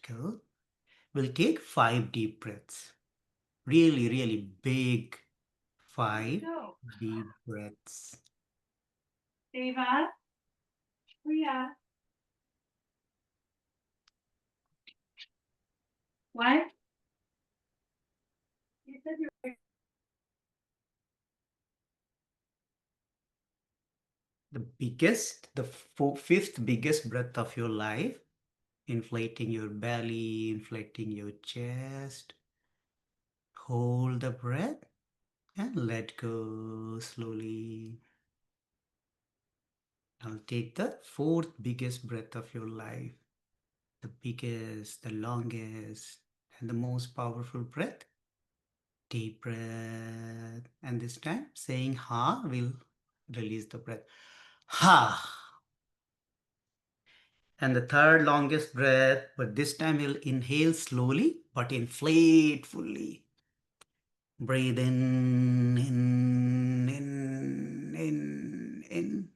go. We'll take 5 deep breaths. Really, really big 5 deep breaths. Deva, Priya, what? You said you were. The fifth biggest breath of your life, inflating your belly, inflating your chest. Hold the breath and let go slowly. Now take the fourth biggest breath of your life, the biggest, the longest, and the most powerful breath. Deep breath. And this time, saying ha will release the breath. Ha. And the third longest breath, but this time we'll inhale slowly, but inflate fully. Breathe in,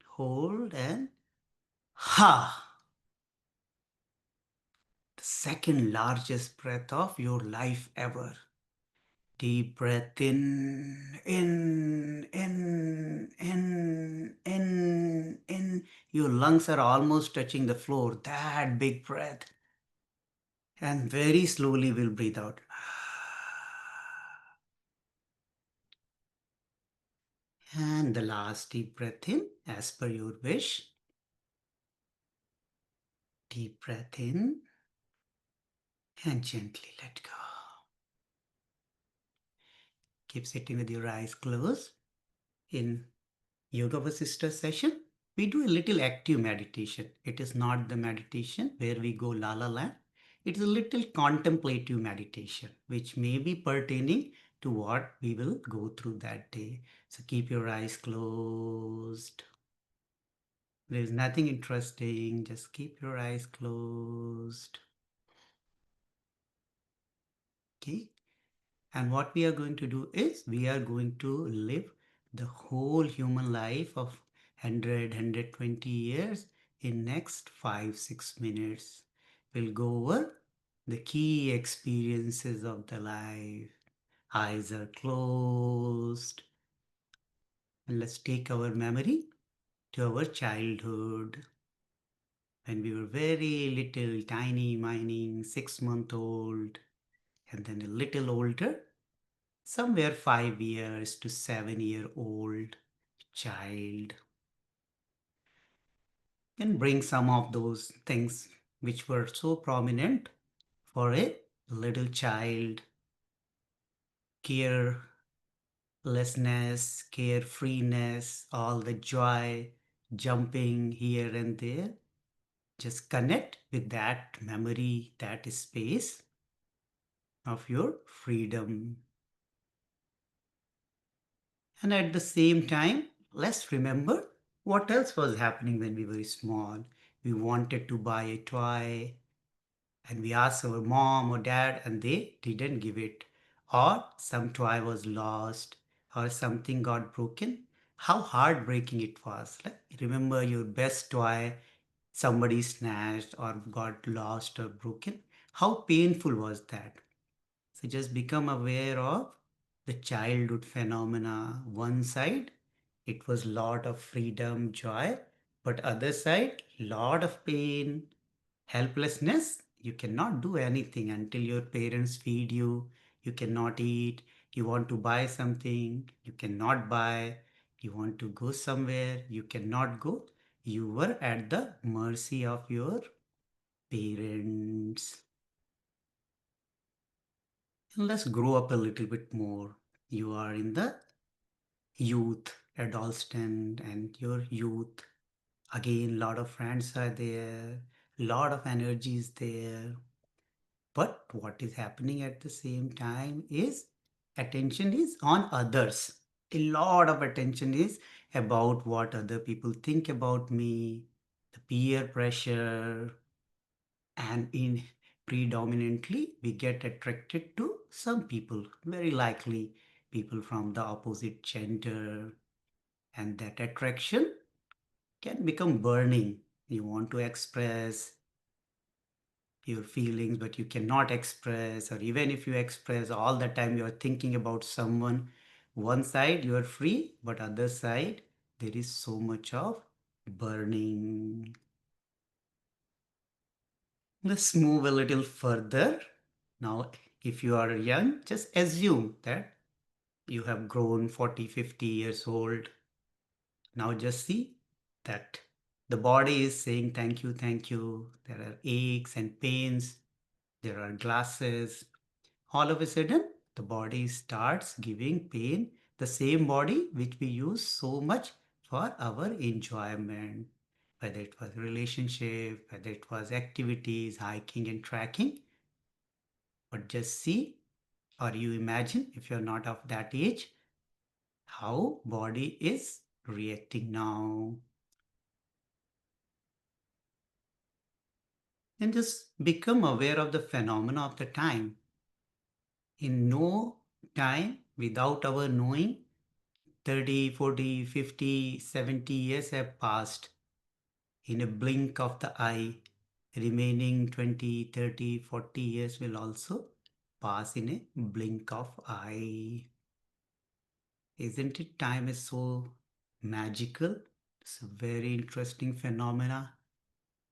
hold, and ha. The second largest breath of your life ever. Deep breath in. Your lungs are almost touching the floor. That big breath. And very slowly we'll breathe out. And the last deep breath in, as per your wish. Deep breath in and gently let go. Keep sitting with your eyes closed. In Yoga Vasistha session, we do a little active meditation. It is not the meditation where we go la la land. It is a little contemplative meditation, which may be pertaining to what we will go through that day. So keep your eyes closed. There is nothing interesting. Just keep your eyes closed. Okay. And what we are going to do is we are going to live the whole human life of 100, years in next 5, 6 minutes. We'll go over the key experiences of the life. Eyes are closed. And let's take our memory to our childhood when we were very little, tiny, mining, 6 month old, and then a little older, somewhere 5 years to 7 year old child. And bring some of those things which were so prominent for a little child: carelessness, carefreeness, all the joy, jumping here and there. Just connect with that memory, that space of your freedom. And at the same time, let's remember what else was happening when we were small. We wanted to buy a toy and we asked our mom or dad and they didn't give it. Or some toy was lost or something got broken. How heartbreaking it was. Like, remember your best toy, somebody snatched or got lost or broken. How painful was that? So just become aware of the childhood phenomena. One side, it was lot of freedom, joy, but other side, lot of pain, helplessness. You cannot do anything until your parents feed you. You cannot eat. You want to buy something, you cannot buy. You want to go somewhere, you cannot go. You were at the mercy of your parents. And let's grow up a little bit more. You are in the youth, adolescent, and your youth. Again, lot of friends are there, lot of energy is there. But what is happening at the same time is attention is on others. A lot of attention is about what other people think about me, the peer pressure, and in predominantly we get attracted to some people, very likely people from the opposite gender, and that attraction can become burning. You want to express, your feelings but you cannot express, or even if you express all the time you are thinking about someone. One side you are free, but other side there is so much of burning. Let's move a little further. Now, if you are young, just assume that you have grown 40, 50 years old. Now just see that the body is saying thank you, thank you. There are aches and pains. There are glasses. All of a sudden, the body starts giving pain. The same body which we use so much for our enjoyment, whether it was relationship, whether it was activities, hiking and trekking. But just see, or you imagine, if you're not of that age, how body is reacting now. And just become aware of the phenomena of the time. In no time, without our knowing, 30, 40, 50, 70 years have passed in a blink of the eye. Remaining 20, 30, 40 years will also pass in a blink of eye. Isn't it? Time is so magical. It's a very interesting phenomena.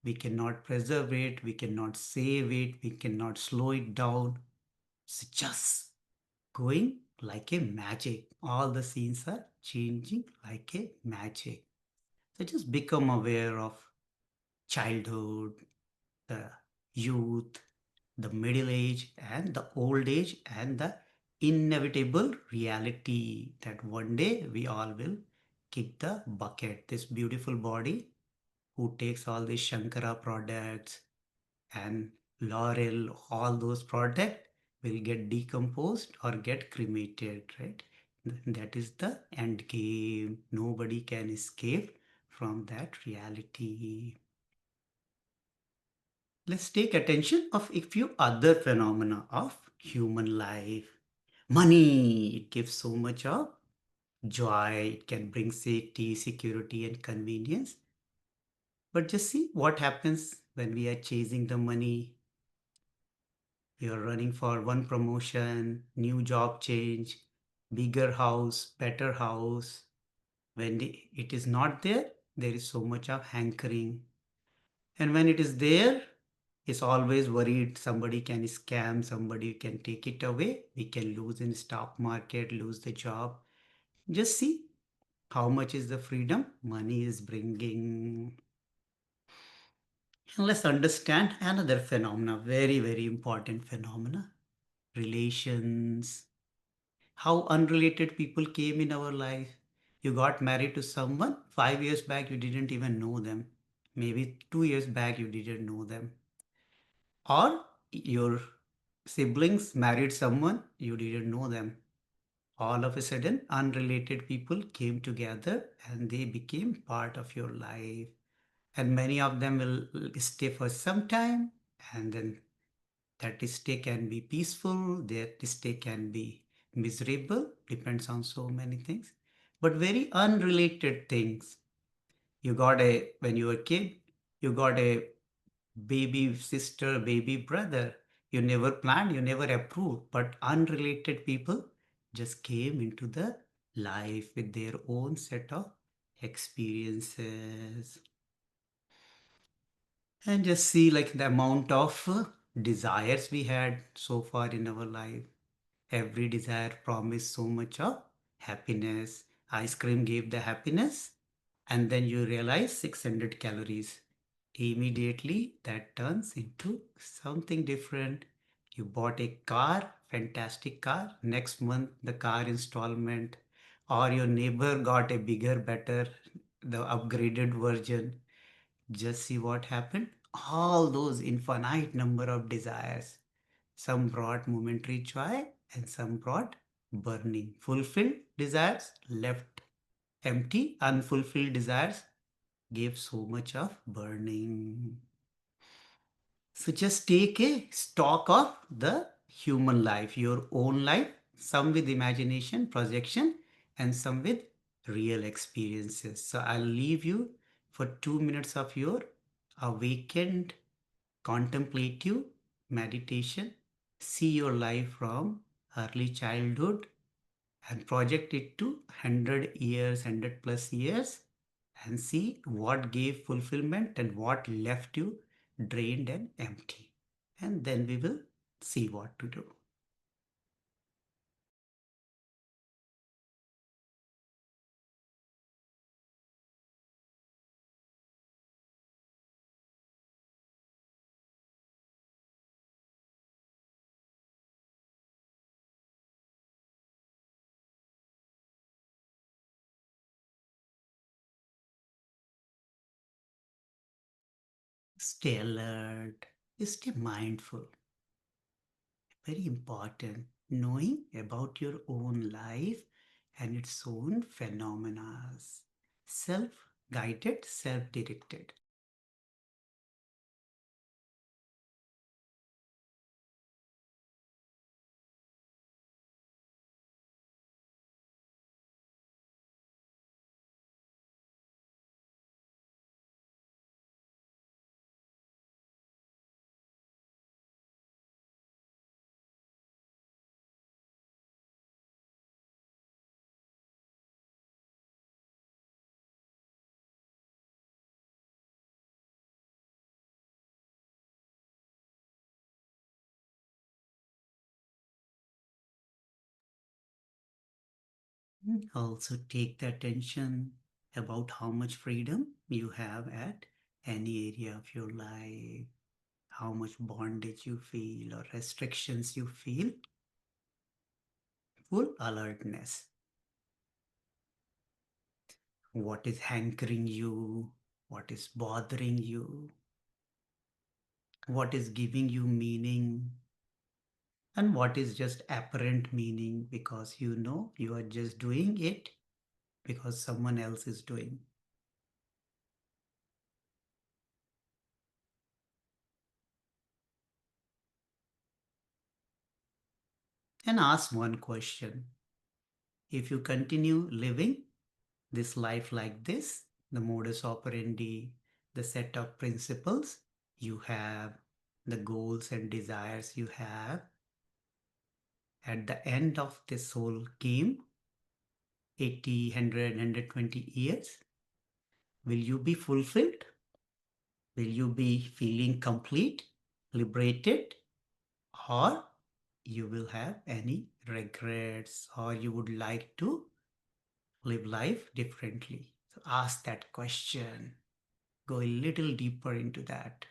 We cannot preserve it, we cannot save it, we cannot slow it down. It's just going like a magic. All the scenes are changing like a magic. So just become aware of childhood, the youth, the middle age, and the old age, and the inevitable reality that one day we all will kick the bucket. This beautiful body who takes all these Shankara products and Laurel, all those products will get decomposed or get cremated, right? That is the end game. Nobody can escape from that reality. Let's take attention of a few other phenomena of human life. Money, it gives so much of joy. It can bring safety, security, and convenience. But just see what happens when we are chasing the money. You're running for one promotion, new job change, bigger house, better house. When it is not there, there is so much of hankering. And when it is there, it's always worried somebody can scam, somebody can take it away. We can lose in stock market, lose the job. Just see how much is the freedom money is bringing. And let's understand another phenomena, very, very important phenomena, relations. How unrelated people came in our life. You got married to someone, 5 years back you didn't even know them. Maybe 2 years back you didn't know them. Or your siblings married someone, you didn't know them. All of a sudden, unrelated people came together and they became part of your life. And many of them will stay for some time, and then that stay can be peaceful, that stay can be miserable, depends on so many things. But very unrelated things. You got a, when you were a kid, you got a baby sister, baby brother. You never planned, you never approved, but unrelated people just came into the life with their own set of experiences. And just see like the amount of desires we had so far in our life. Every desire promised so much of happiness. Ice cream gave the happiness, and then you realize 600 calories. Immediately, that turns into something different. You bought a car, fantastic car. Next month, the car installment, or your neighbor got a bigger, better, the upgraded version. Just see what happened. All those infinite number of desires. Some brought momentary joy and some brought burning. Fulfilled desires left empty, unfulfilled desires gave so much of burning. So just take a stock of the human life, your own life, some with imagination, projection, and some with real experiences. So I'll leave you for 2 minutes of your awakened contemplative meditation. See your life from early childhood and project it to 100 years, 100 plus years, and see what gave fulfillment and what left you drained and empty. And then we will see what to do. Stay alert, stay mindful. Very important. Knowing about your own life and its own phenomena. Self guided, self directed. Also, take the attention about how much freedom you have at any area of your life, how much bondage you feel or restrictions you feel. Full alertness. What is hankering you? What is bothering you? What is giving you meaning? And what is just apparent meaning because you know you are just doing it because someone else is doing. And ask one question. If you continue living this life like this, the modus operandi, the set of principles you have, the goals and desires you have, at the end of this whole game, 80, 100, years, will you be fulfilled? Will you be feeling complete, liberated, or you will have any regrets or you would like to live life differently? So ask that question. Go a little deeper into that.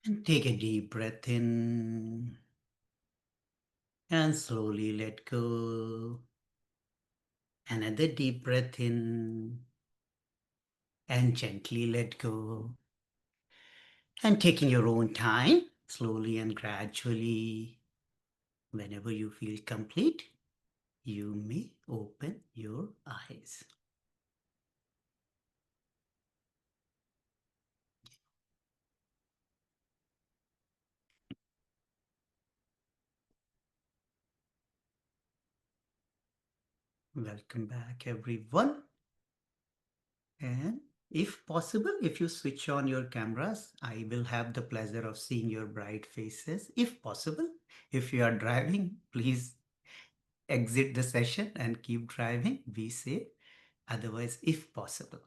And take a deep breath in and slowly let go. Another deep breath in and gently let go. And taking your own time, slowly and gradually, whenever you feel complete, you may open your eyes. Welcome back, everyone. And if possible, if you switch on your cameras, I will have the pleasure of seeing your bright faces. If possible, if you are driving, please exit the session and keep driving. Be safe. Otherwise, if possible.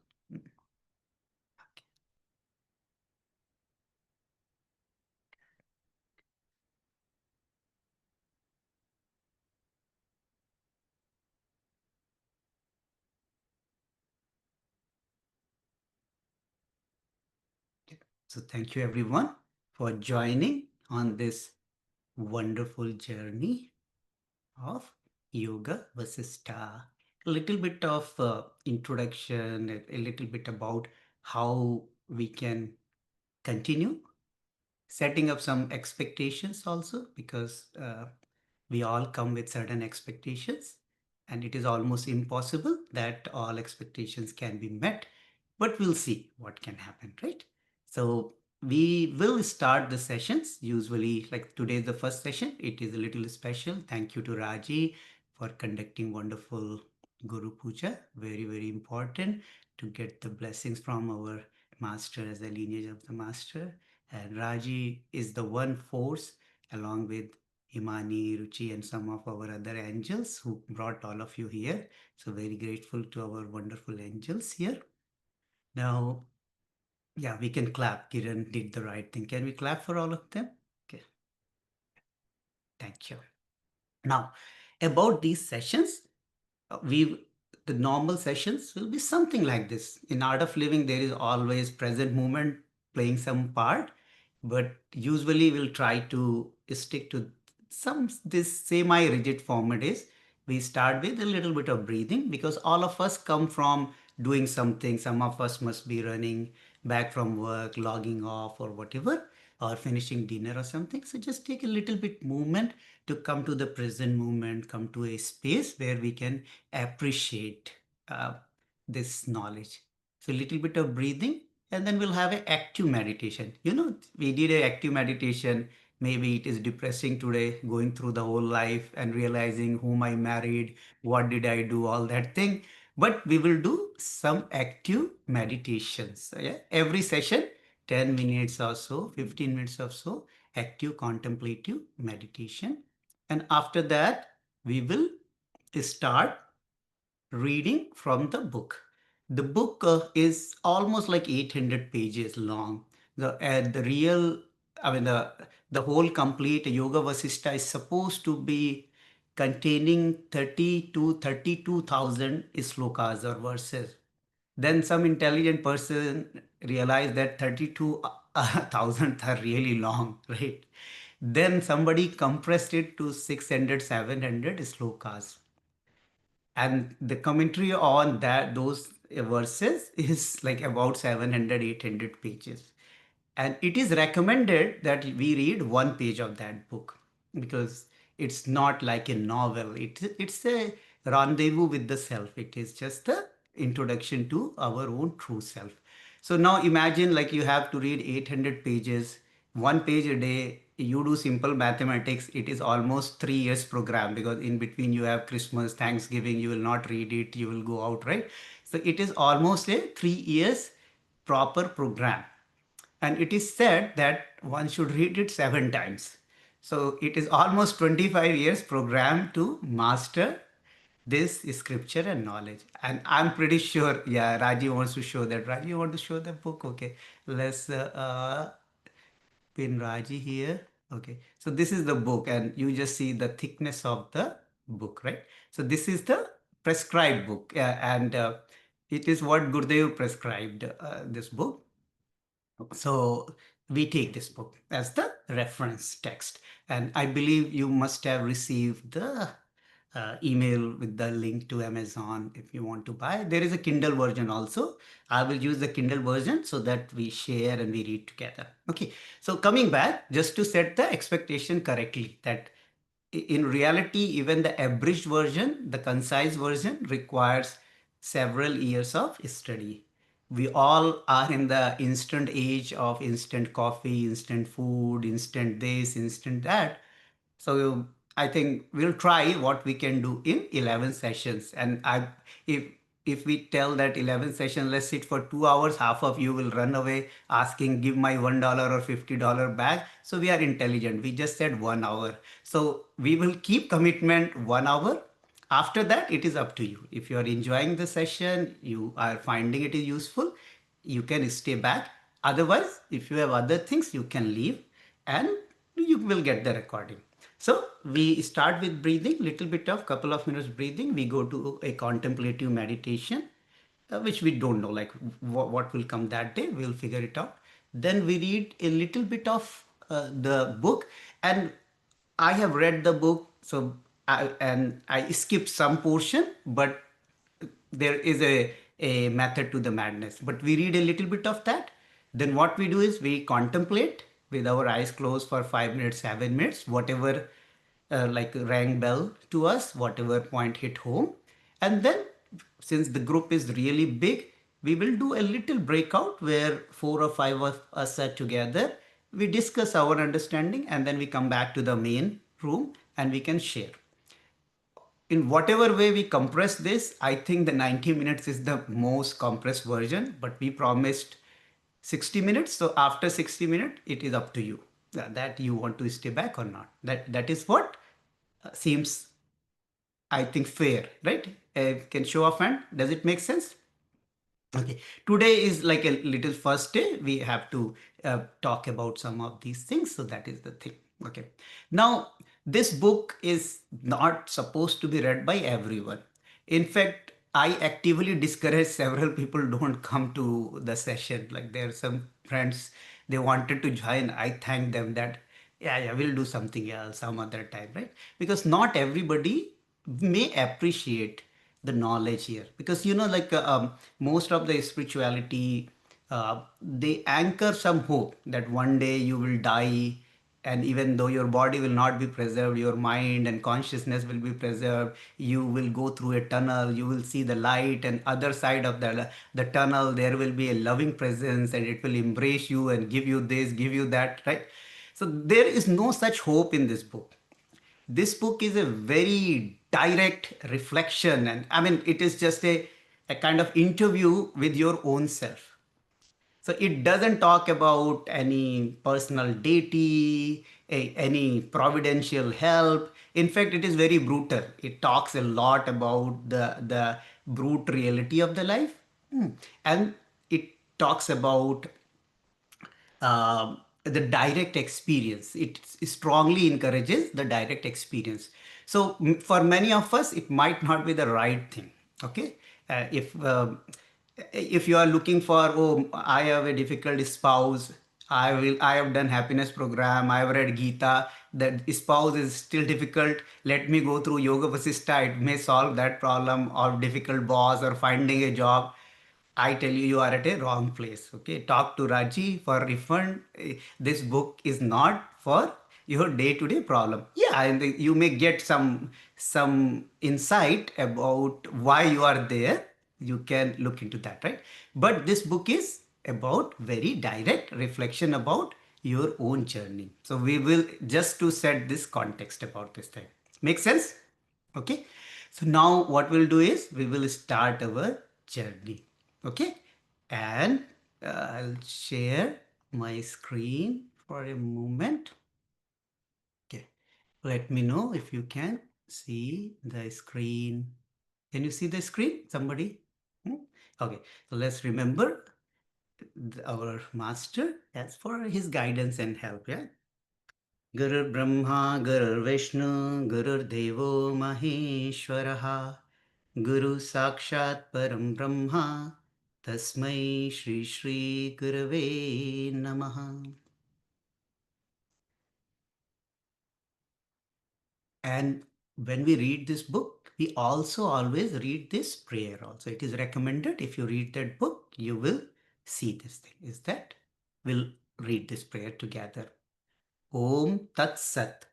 So thank you everyone for joining on this wonderful journey of Yoga Vasistha. A little bit of introduction, a little bit about how we can continue setting up some expectations also, because we all come with certain expectations, and it is almost impossible that all expectations can be met, but we'll see what can happen, right? So we will start the sessions usually, like today is the first session. It is a little special. Thank you to Raji for conducting wonderful Guru Puja. Very, very important to get the blessings from our master as a lineage of the master. And Raji is the one force, along with Imani, Ruchi, and some of our other angels who brought all of you here. So, very grateful to our wonderful angels here. Now, yeah, we can clap. Kiran did the right thing. Can we clap for all of them? Okay, thank you. Now, about these sessions, we the normal sessions will be something like this. In art of living, there is always present moment playing some part, but usually we'll try to stick to some this semi-rigid format. Is we start with a little bit of breathing, because all of us come from doing something. Some of us must be running back from work, logging off, or whatever, or finishing dinner or something. So just take a little bit movement to come to the present moment, come to a space where we can appreciate uh, this knowledge. So a little bit of breathing, and then we'll have an active meditation. We did a active meditation. Maybe it is depressing today, going through the whole life and realizing whom I married, what did I do, all that thing. But we will do some active meditations. So, yeah, every session, 10 minutes or so, 15 minutes or so, active contemplative meditation. And after that, we will start reading from the book. The book is almost like 800 pages long. The real, I mean, the whole complete Yoga Vasistha is supposed to be containing 30 to 32,000 slokas or verses. Then some intelligent person realized that 32,000 are really long, right? Then somebody compressed it to 600, 700 slokas, and the commentary on that those verses is like about 700, 800 pages. And it is recommended that we read one page of that book, because it's not like a novel. It's a rendezvous with the self. It is just the introduction to our own true self. So now imagine, like, you have to read 800 pages, one page a day. You do simple mathematics, it is almost 3 years program, because in between you have Christmas, Thanksgiving, you will not read it, you will go out, right? So it is almost a 3 years proper program. And it is said that one should read it 7 times. So it is almost 25 years program to master this scripture and knowledge. And I'm pretty sure, yeah, Raji wants to show that. Raji, you want to show the book? Okay, let's pin Raji here. Okay, so this is the book, and you just see the thickness of the book, right? So this is the prescribed book, and it is what Gurudev prescribed, this book. So we take this book as the reference text. And I believe you must have received the email with the link to Amazon if you want to buy. There is a Kindle version also. I will use the Kindle version so that we share and we read together. Okay. So coming back, just to set the expectation correctly, that in reality, even the abridged version, the concise version, requires several years of study. We all are in the instant age of instant coffee, instant food, instant this, instant that. So I think we'll try what we can do in 11 sessions. And if if we tell that 11 sessions, let's sit for 2 hours, half of you will run away asking, give my $1 or $50 back. So we are intelligent. We just said 1 hour. So we will keep commitment 1 hour. After that, it is up to you. If you are enjoying the session, you are finding it is useful, you can stay back. Otherwise, if you have other things, you can leave and you will get the recording. So we start with breathing, little bit of couple of minutes breathing. We go to a contemplative meditation, which we don't know, like what will come that day. We'll figure it out. Then we read a little bit of the book, and I have read the book, so I skipped some portion, but there is a method to the madness. But we read a little bit of that. Then what we do is we contemplate with our eyes closed for 5 minutes, 7 minutes, whatever like rang bell to us, whatever point hit home. And then, since the group is really big, we will do a little breakout where four or five of us are together. We discuss our understanding and then we come back to the main room and we can share. In whatever way we compress this, I think the 90 minutes is the most compressed version, but we promised 60 minutes. So after 60 minutes, it is up to you that you want to stay back or not. That is what seems, I think, fair, right? Can show of hand. Does it make sense? Okay, today is like a little first day. We have to talk about some of these things. So that is the thing. Okay, now this book is not supposed to be read by everyone. In fact, I actively discourage several people don't come to the session. Like there are some friends, they wanted to join. I thank them that, yeah, we'll do something else some other time, right? Because not everybody may appreciate the knowledge here, because like most of the spirituality, they anchor some hope that one day you will die, and even though your body will not be preserved, your mind and consciousness will be preserved. You will go through a tunnel, you will see the light, and other side of the tunnel there will be a loving presence, and it will embrace you and give you this, give you that, right? So there is no such hope in this book. This book is a very direct reflection, and I mean it is just a kind of interview with your own self. So it doesn't talk about any personal deity, any providential help. In fact, it is very brutal. It talks a lot about the brute reality of the life. And it talks about the direct experience. It strongly encourages the direct experience. So for many of us, it might not be the right thing. Okay, if you are looking for, oh, I have a difficult spouse, I have done happiness program, I have read Gita, the spouse is still difficult, let me go through Yoga Vasistha, it may solve that problem, or difficult boss, or finding a job. I tell you, you are at a wrong place. Okay, talk to Raji for refund. This book is not for your day-to-day problem. Yeah, and you may get some insight about why you are there. You can look into that, right? But this book is about very direct reflection about your own journey. So we will just to set this context about this thing. Make sense? Okay, so now what we'll do is we will start our journey. Okay, and I'll share my screen for a moment. Okay, let me know if you can see the screen. Can you see the screen, somebody? Hmm? Okay, so let's remember our master as for his guidance and help. Yeah, Gurur Brahma, Gurur Vishnu, Gurur Devo Maheshwaraha, Guru Sakshat Param Brahma, Tasmai Shri Shri Gurave Namaha. And when we read this book, we also always read this prayer also. It is recommended, if you read that book, you will see this thing. Is that? We'll read this prayer together. Om Tat Sat.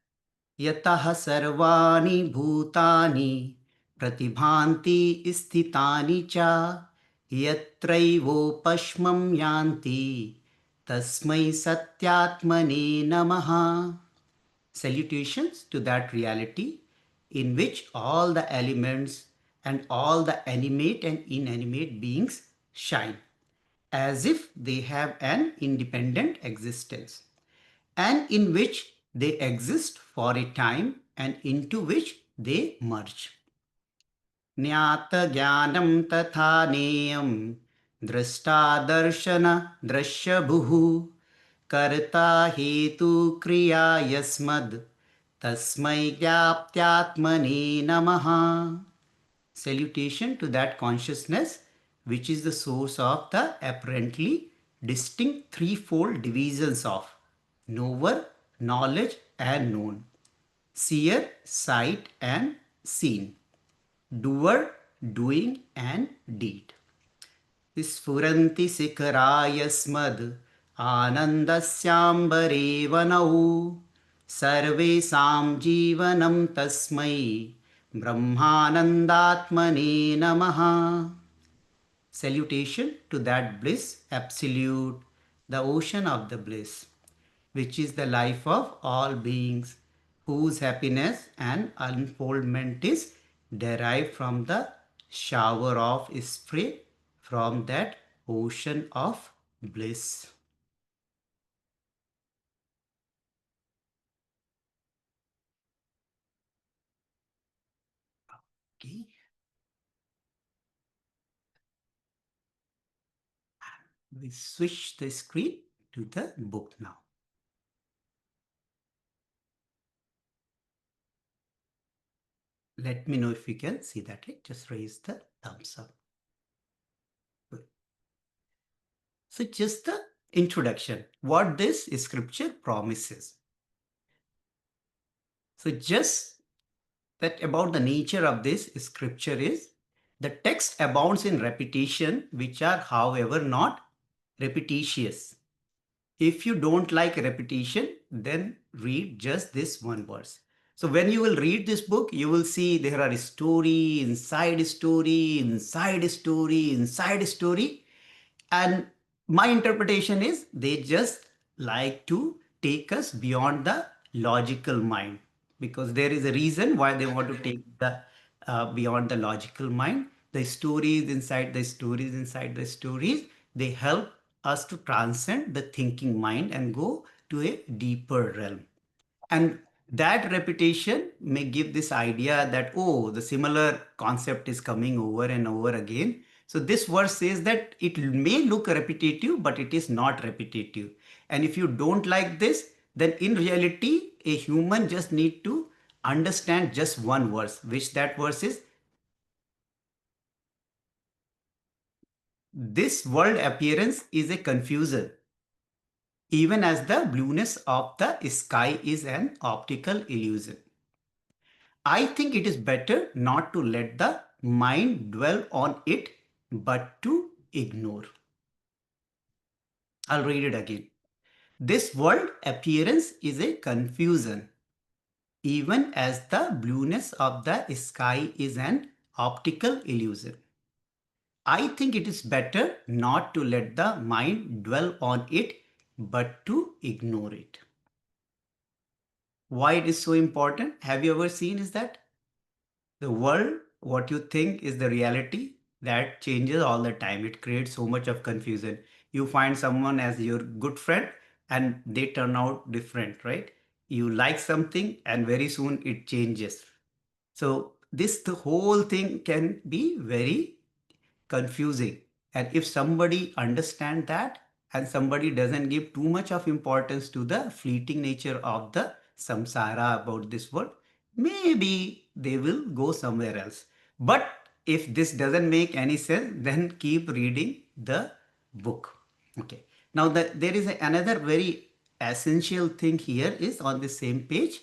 यतः सर्वाणि भूतानि प्रतिभान्ति स्थितानि च यत्रैवोपश्मं यान्ति तस्मै सत्यात्मने नमः. Salutations to that reality in which all the elements and all the animate and inanimate beings shine, as if they have an independent existence, and in which they exist for a time and into which they merge. ज्ञातज्ञानं तथा नेयं दृष्टादर्शन दृश्यभुः कर्ता हेतु क्रिया यस्मद् तस्मै ज्ञाप्त्यात्मने नमः. Salutation to that consciousness which is the source of the apparently distinct threefold divisions of knower, knowledge, and known, seer, sight, and seen, doer, doing, and deed. Sfuranti sikaraya smad आनन्दस्याम्बरे वनौ सर्वेषां जीवनं तस्मै ब्रह्मानन्दात्मने नमः. Salutation to that bliss, absolute, the ocean of the bliss, which is the life of all beings, whose happiness and unfoldment is derived from the shower of spray from that ocean of bliss. Okay, we switch the screen to the book now. Let me know if you can see that, right? Just raise the thumbs up. Good. So just the introduction, what this scripture promises. So just that about the nature of this scripture is the text abounds in repetition, which are however not repetitious. If you don't like repetition, then read just this one verse. So when you will read this book, you will see there are story, inside story, inside story, inside story. And my interpretation is they just like to take us beyond the logical mind, because there is a reason why they want to take the beyond the logical mind. The stories inside the stories inside the stories, they help us to transcend the thinking mind and go to a deeper realm. And that repetition may give this idea that, oh, the similar concept is coming over and over again. So this verse says that it may look repetitive, but it is not repetitive. And if you don't like this, then in reality, a human just need to understand just one verse, which that verse is, this world appearance is a confusion, even as the blueness of the sky is an optical illusion. I think it is better not to let the mind dwell on it, but to ignore. I'll read it again. This world appearance is a confusion, even as the blueness of the sky is an optical illusion. I think it is better not to let the mind dwell on it, but to ignore it. Why it is so important? Have you ever seen is that the world, what you think is the reality, that changes all the time. It creates so much of confusion. You find someone as your good friend and they turn out different, right? You like something and very soon it changes. So this the whole thing can be very confusing. And if somebody understand that and somebody doesn't give too much of importance to the fleeting nature of the samsara about this world, maybe they will go somewhere else. But if this doesn't make any sense, then keep reading the book. Okay. Now there is another very essential thing here is on the same page.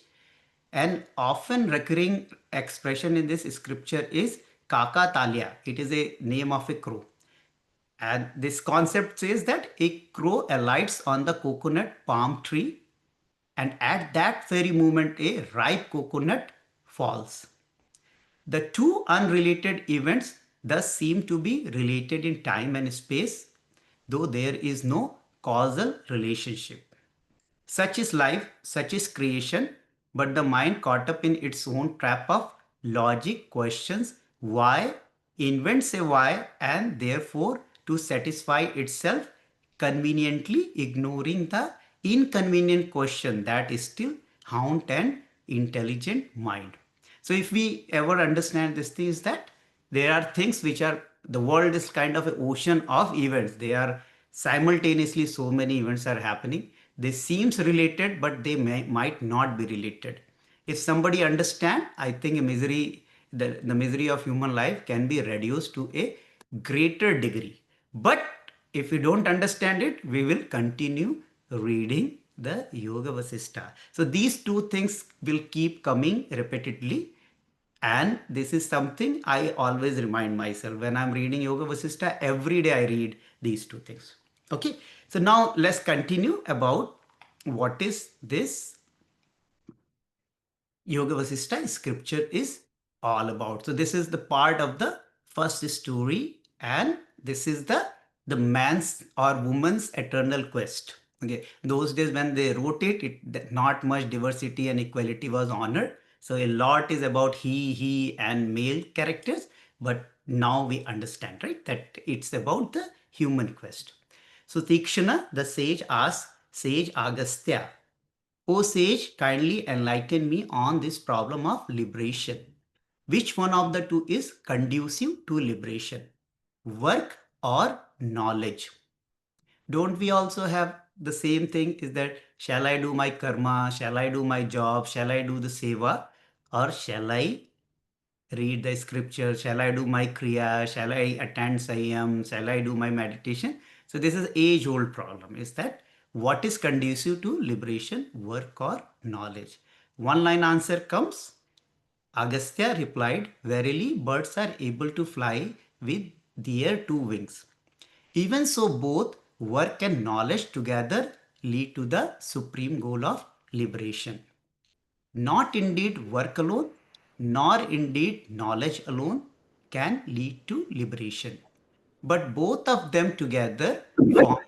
An often recurring expression in this scripture is kaka talia. It is a name of a crow. And this concept says that a crow alights on the coconut palm tree, and at that very moment, a ripe coconut falls. The two unrelated events thus seem to be related in time and space, though there is no causal relationship. Such is life, such is creation, but the mind caught up in its own trap of logic questions why, invents a why, and therefore to satisfy itself, conveniently ignoring the inconvenient question that is still haunt an intelligent mind. So if we ever understand this thing is that there are things which are, the world is kind of an ocean of events. They are simultaneously, so many events are happening. They seems related, but they might not be related. If somebody understand, I think the misery of human life can be reduced to a greater degree. But if we don't understand it, we will continue reading the Yoga Vasistha. So these two things will keep coming repeatedly. And this is something I always remind myself when I'm reading Yoga Vasistha. Every day I read these two things. Okay. So now let's continue about what is this Yoga Vasistha scripture is all about. So this is the part of the first story, and this is the man's or woman's eternal quest. Okay, those days when they wrote it, not much diversity and equality was honored. So a lot is about he, and male characters. But now we understand, right, that it's about the human quest. So Tikshana, the sage, asks Sage Agastya, O sage, kindly enlighten me on this problem of liberation. Which one of the two is conducive to liberation? Work or knowledge? Don't we also have the same thing? Is that shall I do my karma? Shall I do my job? Shall I do the seva? Or shall I read the scripture? Shall I do my kriya? Shall I attend Sanyam? Shall I do my meditation? So this is age-old problem. Is that what is conducive to liberation, work or knowledge? One line answer comes. Agastya replied, Verily, birds are able to fly with their two wings. Even so, both work and knowledge together lead to the supreme goal of liberation. Not indeed work alone, nor indeed knowledge alone can lead to liberation. But both of them together form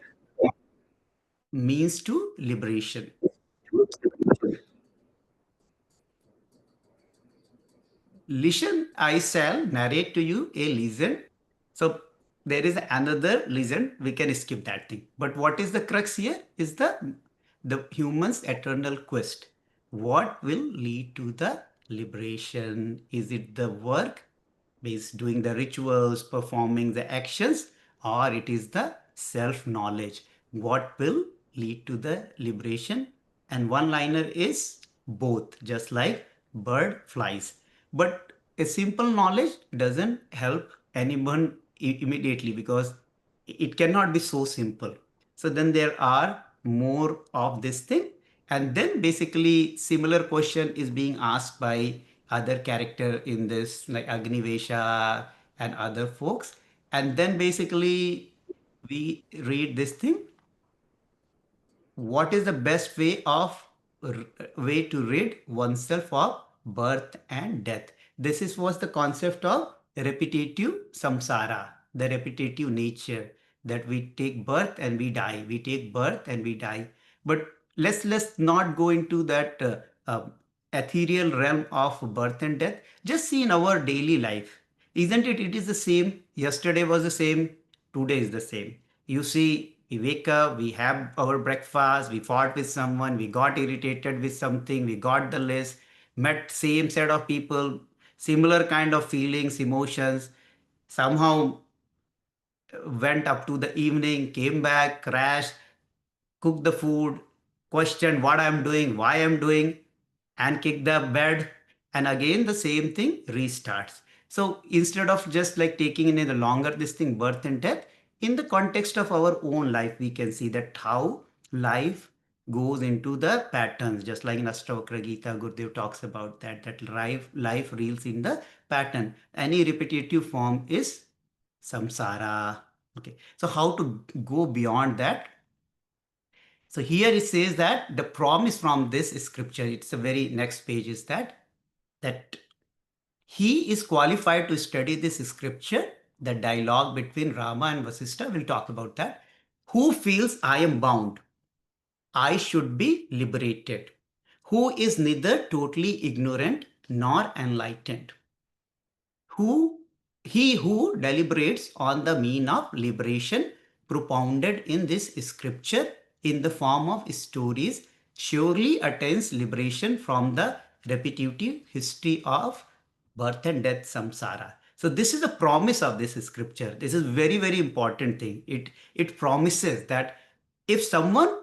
means to liberation. Listen, I shall narrate to you a legend. So there is another legend. We can skip that thing. But what is the crux here? Is the human's eternal quest. What will lead to the liberation? Is it the work, means doing the rituals, performing the actions, or it is the self-knowledge? What will lead to the liberation? And one liner is both, just like bird flies. But a simple knowledge doesn't help anyone immediately, because it cannot be so simple. So then there are more of this thing, and then basically similar question is being asked by other character in this, like Agnivesha and other folks. And then basically we read this thing, what is the best way to rid oneself of birth and death? This is was the concept of repetitive samsara, the repetitive nature, that we take birth and we die, we take birth and we die. But let's not go into that ethereal realm of birth and death. Just see in our daily life, isn't it? It is the same. Yesterday was the same. Today is the same. You see, we wake up, we have our breakfast, we fought with someone, we got irritated with something, we got the list, met same set of people, similar kind of feelings, emotions. Somehow went up to the evening, came back, crashed, cook the food, question what I'm doing, why I'm doing, and kick the bed. And again, the same thing restarts. So instead of just like taking in the longer this thing, birth and death, in the context of our own life, we can see that how life goes into the patterns. Just like in Astavakra Gita, Gurudev talks about that life reels in the pattern. Any repetitive form is samsara. Okay. So how to go beyond that? So here it says that the promise from this scripture, it's the very next page, is that he is qualified to study this scripture, the dialogue between Rama and Vasistha. We'll talk about that. Who feels I am bound? I should be liberated. Who is neither totally ignorant nor enlightened? Who he who deliberates on the mean of liberation propounded in this scripture in the form of stories surely attains liberation from the repetitive history of birth and death samsara. So this is the promise of this scripture. This is very, very important thing. It promises that if someone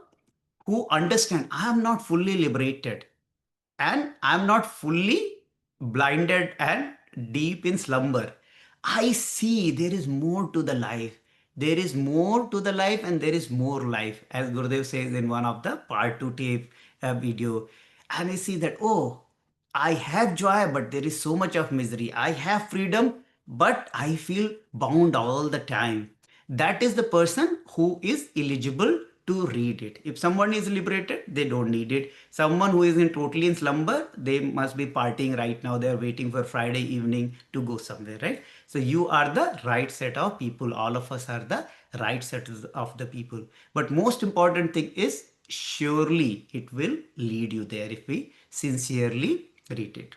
who understand I am not fully liberated, and I'm not fully blinded and deep in slumber. I see there is more to the life. There is more to the life and there is more life, as Gurudev says in one of the part 2 tape video. And I see that, oh, I have joy, but there is so much of misery. I have freedom, but I feel bound all the time. That is the person who is eligible to read it. If someone is liberated, they don't need it. Someone who is in totally in slumber, they must be partying right now. They're waiting for Friday evening to go somewhere, right? So you are the right set of people. All of us are the right set of the people. But most important thing is surely it will lead you there if we sincerely read it.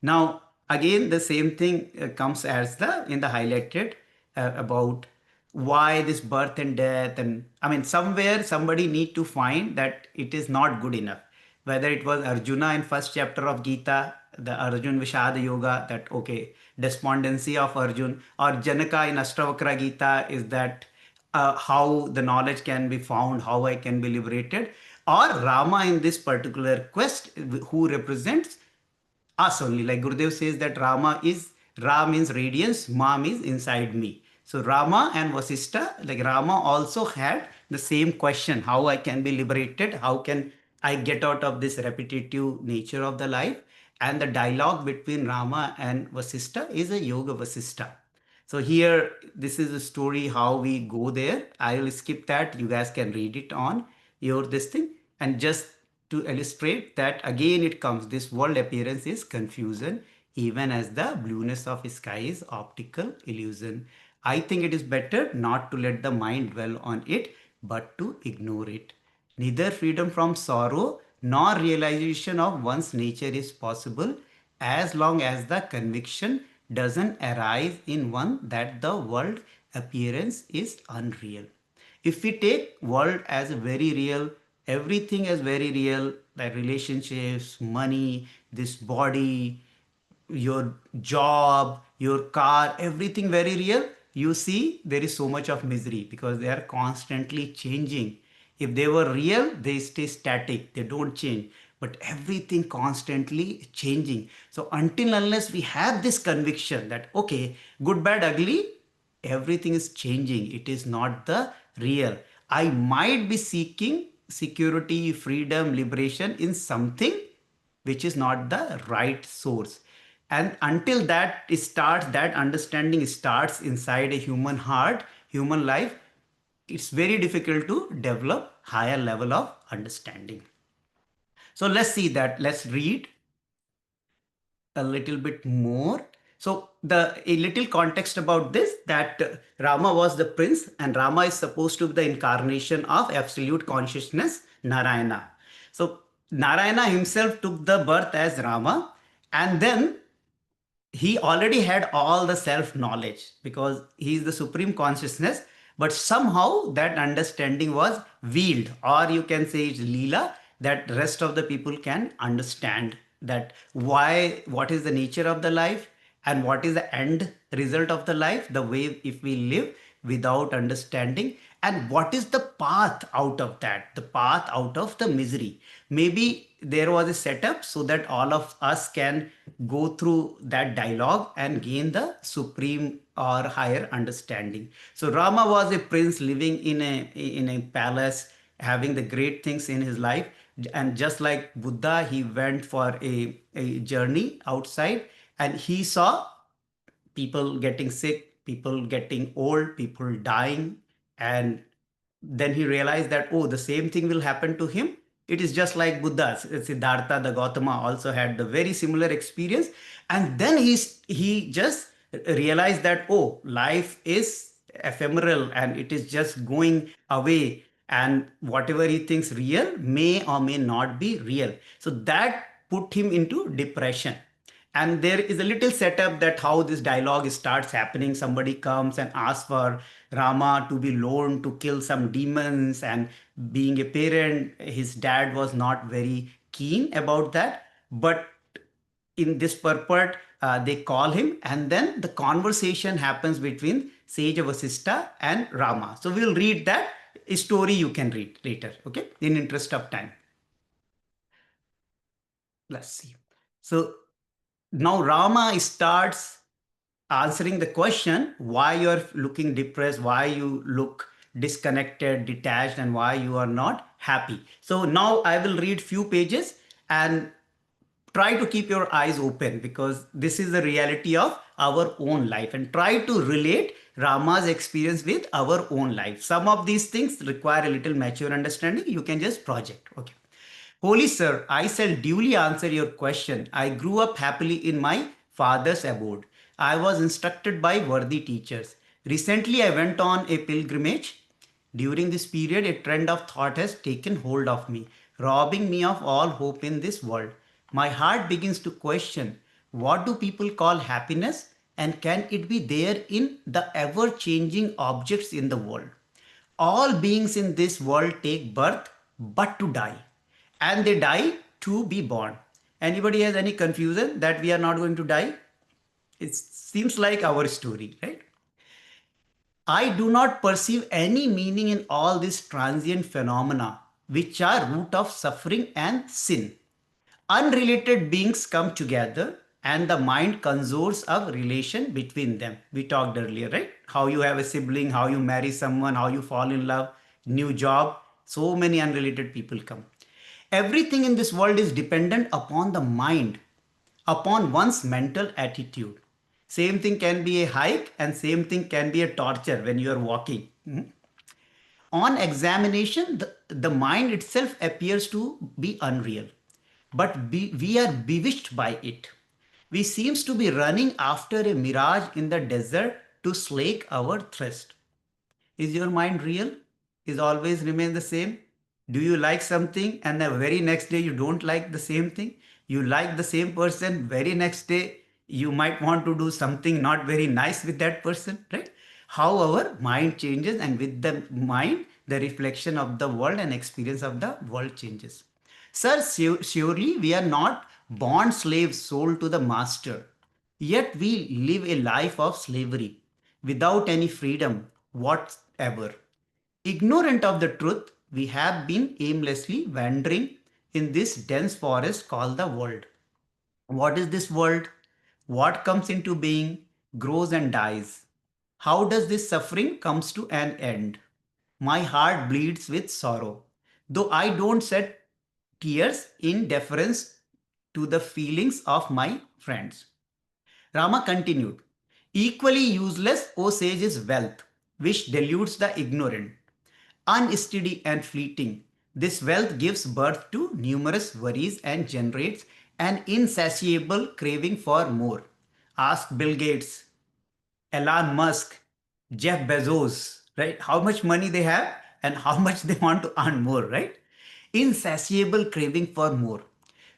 Now, again, the same thing comes as the in the highlighted about why this birth and death, and I mean, somewhere somebody need to find that it is not good enough. Whether it was Arjuna in first chapter of Gita, the Arjun Vishad Yoga, that okay, despondency of Arjun, or Janaka in Ashtavakra Gita is that how the knowledge can be found, how I can be liberated, or Rama in this particular quest, who represents us only. Like Gurudev says that Ra means radiance, Ma means inside me. So Rama and Vasistha, like Rama also had the same question, how I can be liberated, how can I get out of this repetitive nature of the life. And the dialogue between Rama and Vasistha is a Yoga Vasistha. So here, this is a story how we go there. I will skip that. You guys can read it on your this thing. And just to illustrate that, again it comes. This world appearance is confusion, even as the blueness of sky is optical illusion. I think it is better not to let the mind dwell on it, but to ignore it. Neither freedom from sorrow nor realization of one's nature is possible as long as the conviction doesn't arise in one that the world appearance is unreal. If we take world as very real, everything as very real, like relationships, money, this body, your job, your car, everything very real, you see there is so much of misery because they are constantly changing. If they were real, they stay static, they don't change. But everything constantly changing. So until unless we have this conviction that okay, good, bad, ugly, everything is changing. It is not the real. I might be seeking security, freedom, liberation in something which is not the right source. And until that starts, that understanding starts inside a human heart, human life, it's very difficult to develop higher level of understanding. So let's see that. Let's read a little bit more. So the a little context about this, that Rama was the prince and Rama is supposed to be the incarnation of absolute consciousness, Narayana. So Narayana himself took the birth as Rama, and then he already had all the self knowledge because he is the supreme consciousness, but somehow that understanding was veiled, or you can say it's lila, that rest of the people can understand that why, what is the nature of the life, and what is the end result of the life, the way if we live without understanding, and what is the path out of that, the path out of the misery. Maybe there was a setup so that all of us can go through that dialogue and gain the supreme or higher understanding. So Rama was a prince living in a palace, having the great things in his life. And just like Buddha, he went for a journey outside and he saw people getting sick, people getting old, people dying. And then he realized that, oh, the same thing will happen to him. It is just like Buddha. Siddhartha, the Gautama also had the very similar experience. And then he just realized that, oh, life is ephemeral and it is just going away. And whatever he thinks real may or may not be real. So that put him into depression. And there is a little setup that how this dialogue starts happening. Somebody comes and asks for Rama to be loaned to kill some demons, and being a parent, his dad was not very keen about that. But in this purport, they call him, and then the conversation happens between sage Vasistha and Rama. So we'll read that story. You can read later, okay, in interest of time. Let's see. So now Rama starts answering the question why you're looking depressed, why you look disconnected, detached, and why you are not happy. So now I will read few pages, and try to keep your eyes open, because this is the reality of our own life, and try to relate Rama's experience with our own life. Some of these things require a little mature understanding. You can just project. Okay. Holy sir, I shall duly answer your question. I grew up happily in my father's abode. I was instructed by worthy teachers. Recently, I went on a pilgrimage. During this period, a trend of thought has taken hold of me, robbing me of all hope in this world. My heart begins to question, what do people call happiness, and can it be there in the ever changing objects in the world? All beings in this world take birth but to die, and they die to be born. Anybody has any confusion that we are not going to die? It seems like our story, right? I do not perceive any meaning in all these transient phenomena, which are root of suffering and sin. Unrelated beings come together and the mind conjures a relation between them. We talked earlier, right? How you have a sibling, how you marry someone, how you fall in love, new job. So many unrelated people come. Everything in this world is dependent upon the mind, upon one's mental attitude. Same thing can be a hike, and same thing can be a torture when you are walking. On examination, the mind itself appears to be unreal, but we are bewitched by it. We seems to be running after a mirage in the desert to slake our thirst. Is your mind real? Is always remain the same? Do you like something and the very next day you don't like the same thing? You like the same person, very next day you might want to do something not very nice with that person, right? How our mind changes, and with the mind, the reflection of the world and experience of the world changes. Sir, surely we are not bond slaves sold to the master. Yet we live a life of slavery without any freedom whatever. Ignorant of the truth, we have been aimlessly wandering in this dense forest called the world. What is this world? What comes into being, grows and dies? How does this suffering comes to an end? My heart bleeds with sorrow, though I don't shed tears in deference to the feelings of my friends. Rama continued, equally useless, O sage, is wealth, which deludes the ignorant. Unsteady and fleeting, this wealth gives birth to numerous worries and generates an insatiable craving for more. Ask Bill Gates, Elon Musk, Jeff Bezos, right? How much money they have and how much they want to earn more, right? Insatiable craving for more.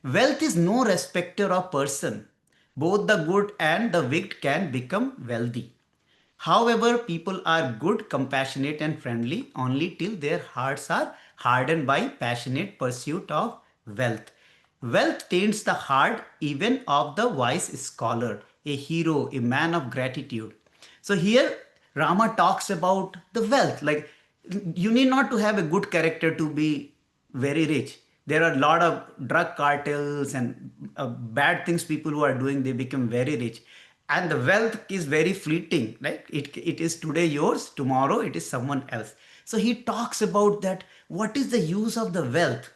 Wealth is no respecter of person. Both the good and the wicked can become wealthy. However, people are good, compassionate, and friendly only till their hearts are hardened by passionate pursuit of wealth. Wealth taints the heart even of the wise scholar, a hero, a man of gratitude. So here Rama talks about the wealth. Like, you need not to have a good character to be very rich. There are a lot of drug cartels and bad things people who are doing, they become very rich. And the wealth is very fleeting, right? It is today yours, tomorrow it is someone else. So he talks about that, what is the use of the wealth?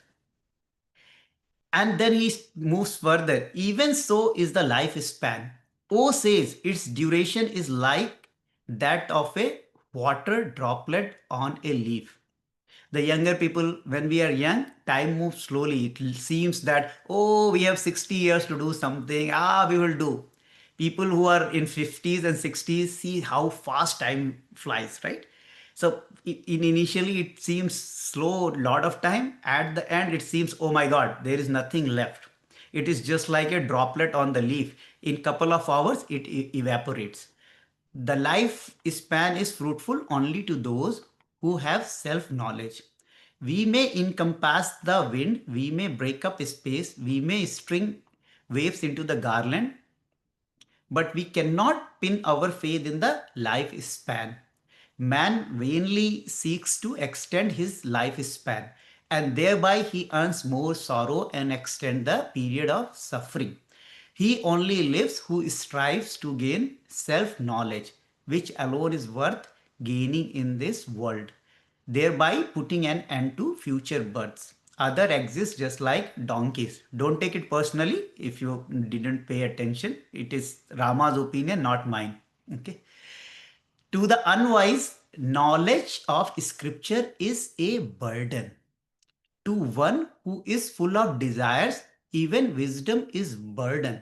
And then he moves further. Even so is the lifespan. O says its duration is like that of a water droplet on a leaf. The younger people, when we are young, time moves slowly. It seems that, oh, we have 60 years to do something, we will do. People who are in 50s and 60s see how fast time flies, right? So in initially it seems slow, lot of time. At the end it seems, oh my god, there is nothing left. It is just like a droplet on the leaf. In couple of hours it evaporates. The life span is fruitful only to those who have self knowledge. We may encompass the wind, we may break up space, we may string waves into the garland, but we cannot pin our faith in the lifespan. Man vainly seeks to extend his lifespan, and thereby he earns more sorrow and extend the period of suffering. He only lives who strives to gain self knowledge, which alone is worth gaining in this world, thereby putting an end to future births. other exist just like donkeys. Don't take it personally if you didn't pay attention. It is Rama's opinion, not mine. Okay. To the unwise, knowledge of scripture is a burden. To one who is full of desires, even wisdom is burden.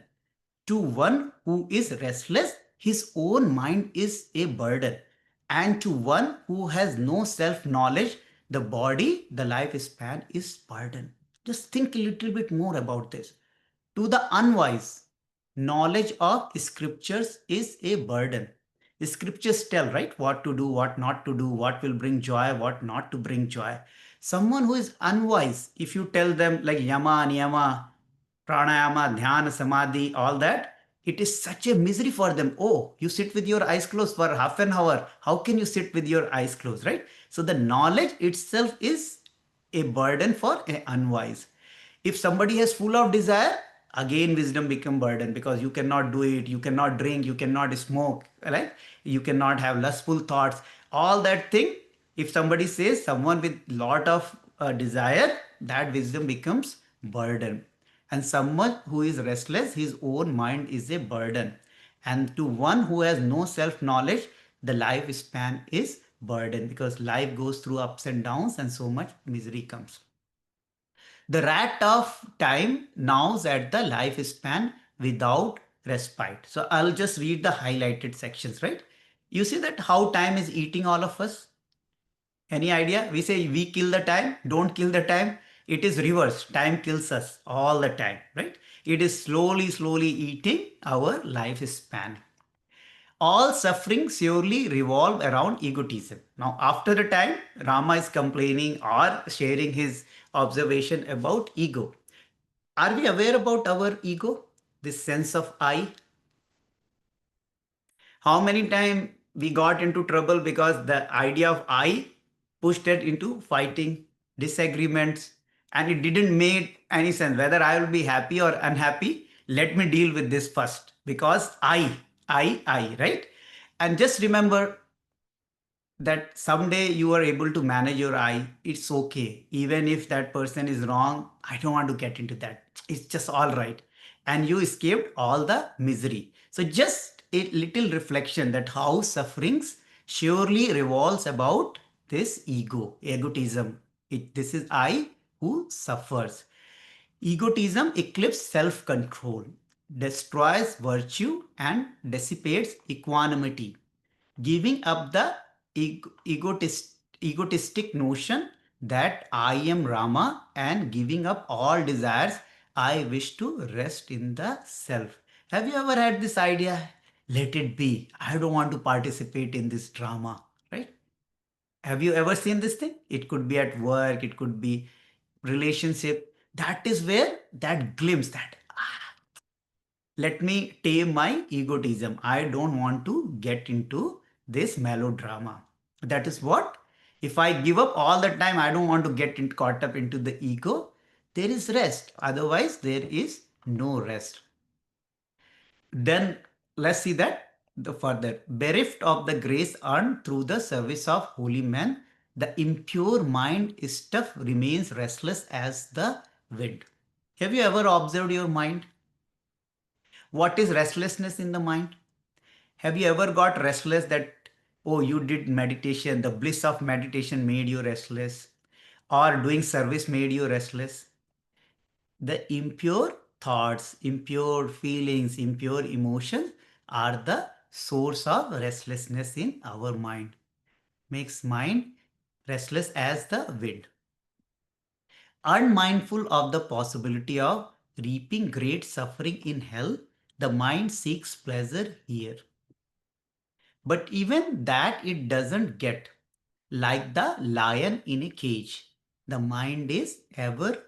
To one who is restless, his own mind is a burden. And to one who has no self knowledge, the body, the lifespan is burden. Just think a little bit more about this. To the unwise, knowledge of scriptures is a burden. Scriptures tell, right, what to do, what not to do, what will bring joy, what not to bring joy. Someone who is unwise, if you tell them like yama, niyama, pranayama, dhyana, samadhi, all that, it is such a misery for them. Oh, you sit with your eyes closed for half an hour. How can you sit with your eyes closed, right? So the knowledge itself is a burden for a unwise. If somebody has full of desire, again wisdom become burden because you cannot do it, you cannot drink, you cannot smoke, right? You cannot have lustful thoughts, all that thing. If somebody says someone with lot of desire, that wisdom becomes burden. And someone who is restless, his own mind is a burden. And to one who has no self knowledge, the lifespan is burden because life goes through ups and downs and so much misery comes. The rat of time gnaws at the lifespan without respite. So I'll just read the highlighted sections, right? You see that how time is eating all of us? Any idea? We say we kill the time, don't kill the time. It is reverse. Time kills us all the time, right? It is slowly, slowly eating our lifespan. All suffering surely revolve around egotism. Now, after the time, Rama is complaining or sharing his observation about ego. Are we aware about our ego? This sense of I? How many times we got into trouble because the idea of I pushed it into fighting, disagreements, and it didn't make any sense. Whether I will be happy or unhappy, let me deal with this first because right? And just remember that someday you are able to manage your eye. It's okay. Even if that person is wrong, I don't want to get into that. It's just all right. And you escaped all the misery. So just a little reflection that how sufferings surely revolves about this egotism. This is I who suffers. Egotism eclipses self-control, destroys virtue and dissipates equanimity, giving up the egotistic notion that I am Rama and giving up all desires. I wish to rest in the self. Have you ever had this idea? Let it be. I don't want to participate in this drama, right? Have you ever seen this thing? It could be at work, it could be relationship. That is where that glimpse, that let me tame my egotism. I don't want to get into this melodrama. That is what? If I give up all the time, I don't want to get caught up into the ego. There is rest. Otherwise, there is no rest. Then let's see that the further. Bereft of the grace earned through the service of holy men, the impure mind stuff remains restless as the wind. Have you ever observed your mind? What is restlessness in the mind? Have you ever got restless that, oh, you did meditation, the bliss of meditation made you restless, or doing service made you restless? The impure thoughts, impure feelings, impure emotions are the source of restlessness in our mind. Makes mind restless as the wind. Unmindful of the possibility of reaping great suffering in hell, the mind seeks pleasure here. But even that it doesn't get, like the lion in a cage. The mind is ever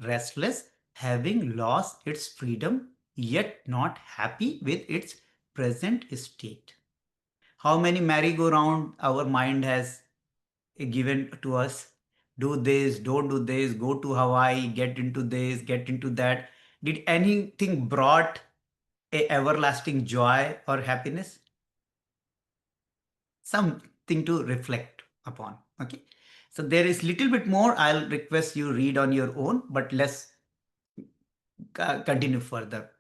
restless, having lost its freedom, yet not happy with its present state. How many merry-go-round our mind has given to us? Do this, don't do this, go to Hawaii, get into this, get into that. Did anything brought a everlasting joy or happiness? Something to reflect upon. Okay. So there is little bit more. I'll request you read on your own, but let's continue further.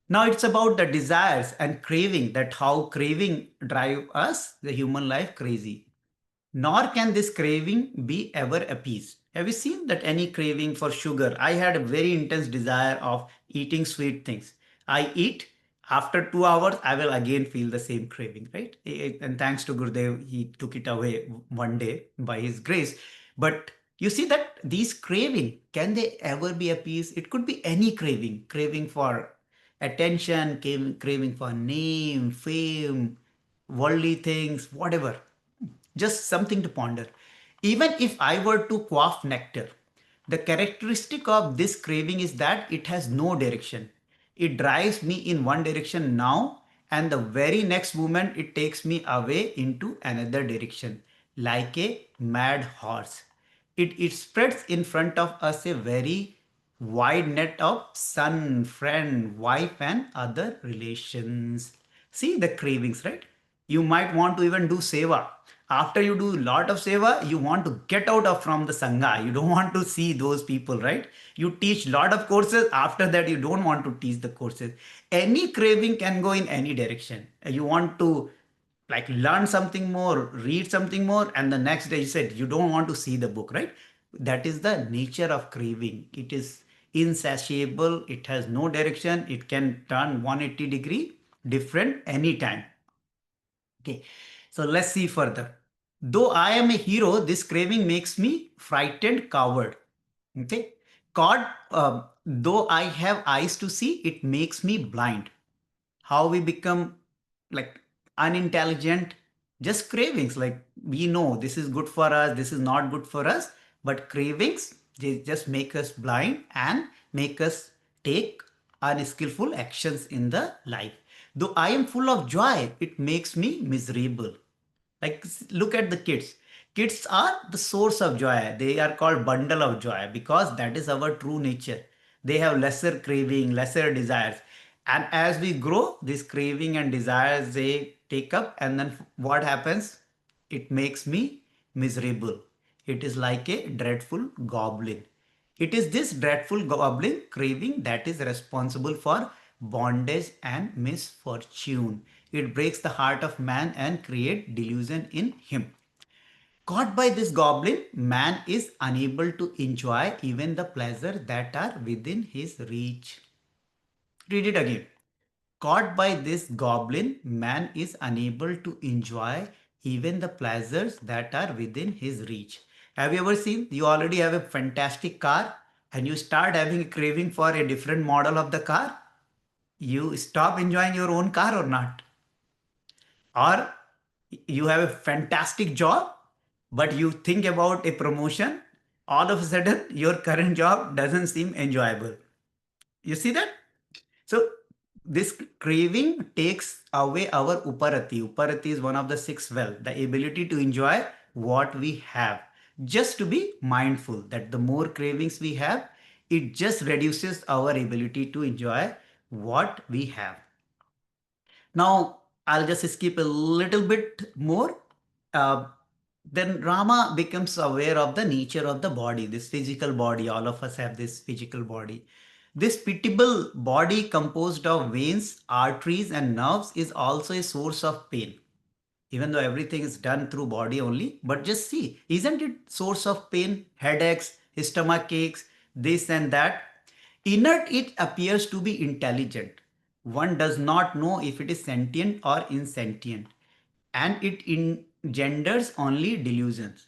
Now it's about the desires and craving, that how craving drive us, the human life, crazy. Nor can this craving be ever appeased. Have you seen that any craving for sugar? I had a very intense desire of eating sweet things. I eat, after 2 hours, I will again feel the same craving, right? And thanks to Gurudev, he took it away one day by his grace. But you see that these craving, can they ever be appeased? It could be any craving, craving for attention, craving for name, fame, worldly things, whatever. Just something to ponder. Even if I were to quaff nectar, the characteristic of this craving is that it has no direction. It drives me in one direction now, and the very next moment it takes me away into another direction, like a mad horse. It spreads in front of us a very wide net of son, friend, wife, and other relations. See the cravings, right? You might want to even do seva. After you do a lot of seva, you want to get out of from the sangha. You don't want to see those people, right? You teach lot of courses. After that, you don't want to teach the courses. Any craving can go in any direction. You want to like learn something more, read something more, and the next day you said you don't want to see the book, right? That is the nature of craving. It is insatiable. It has no direction. It can turn 180-degree different anytime. Okay, so let's see further. Though I am a hero, this craving makes me frightened coward. Okay, God, though I have eyes to see, it makes me blind. How we become like unintelligent? Just cravings. Like we know this is good for us, this is not good for us, but cravings, they just make us blind and make us take unskillful actions in the life. Though I am full of joy, it makes me miserable. Like look at the kids. Kids are the source of joy. They are called bundle of joy because that is our true nature. They have lesser craving, lesser desires. And as we grow, this craving and desires they take up, and then what happens? It makes me miserable. It is like a dreadful goblin. It is this dreadful goblin craving that is responsible for bondage and misfortune. It breaks the heart of man and create delusion in him. Caught by this goblin, man is unable to enjoy even the pleasure that are within his reach. Read it again. Caught by this goblin, man is unable to enjoy even the pleasures that are within his reach. Have you ever seen you already have a fantastic car and you start having a craving for a different model of the car? You stop enjoying your own car or not? Or you have a fantastic job, but you think about a promotion, all of a sudden your current job doesn't seem enjoyable. You see that? So this craving takes away our uparati. Uparati is one of the six wealth, the ability to enjoy what we have. Just to be mindful that the more cravings we have, it just reduces our ability to enjoy what we have. Now, I'll just skip a little bit more. Uh, then Rama becomes aware of the nature of the body, this physical body. All of us have this physical body. This pitiable body composed of veins, arteries, and nerves is also a source of pain. Even though everything is done through body only, but just see, isn't it source of pain, headaches, stomach aches, this and that? Inert, it appears to be intelligent. One does not know if it is sentient or insentient, and it engenders only delusions.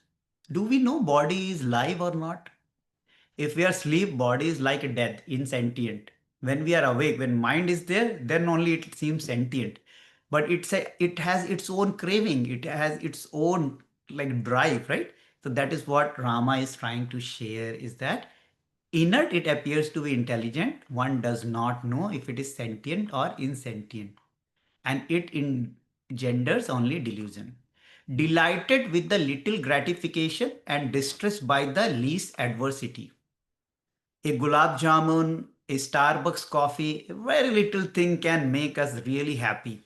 Do we know body is live or not? If we are asleep, body is like a death, insentient. When we are awake, when mind is there, then only it seems sentient. But it has its own craving, it has its own like drive, right? So that is what Rama is trying to share, is that inert, it appears to be intelligent. One does not know if it is sentient or insentient, and it engenders only delusion. Delighted with the little gratification and distressed by the least adversity. A gulab jamun, a Starbucks coffee, a very little thing can make us really happy.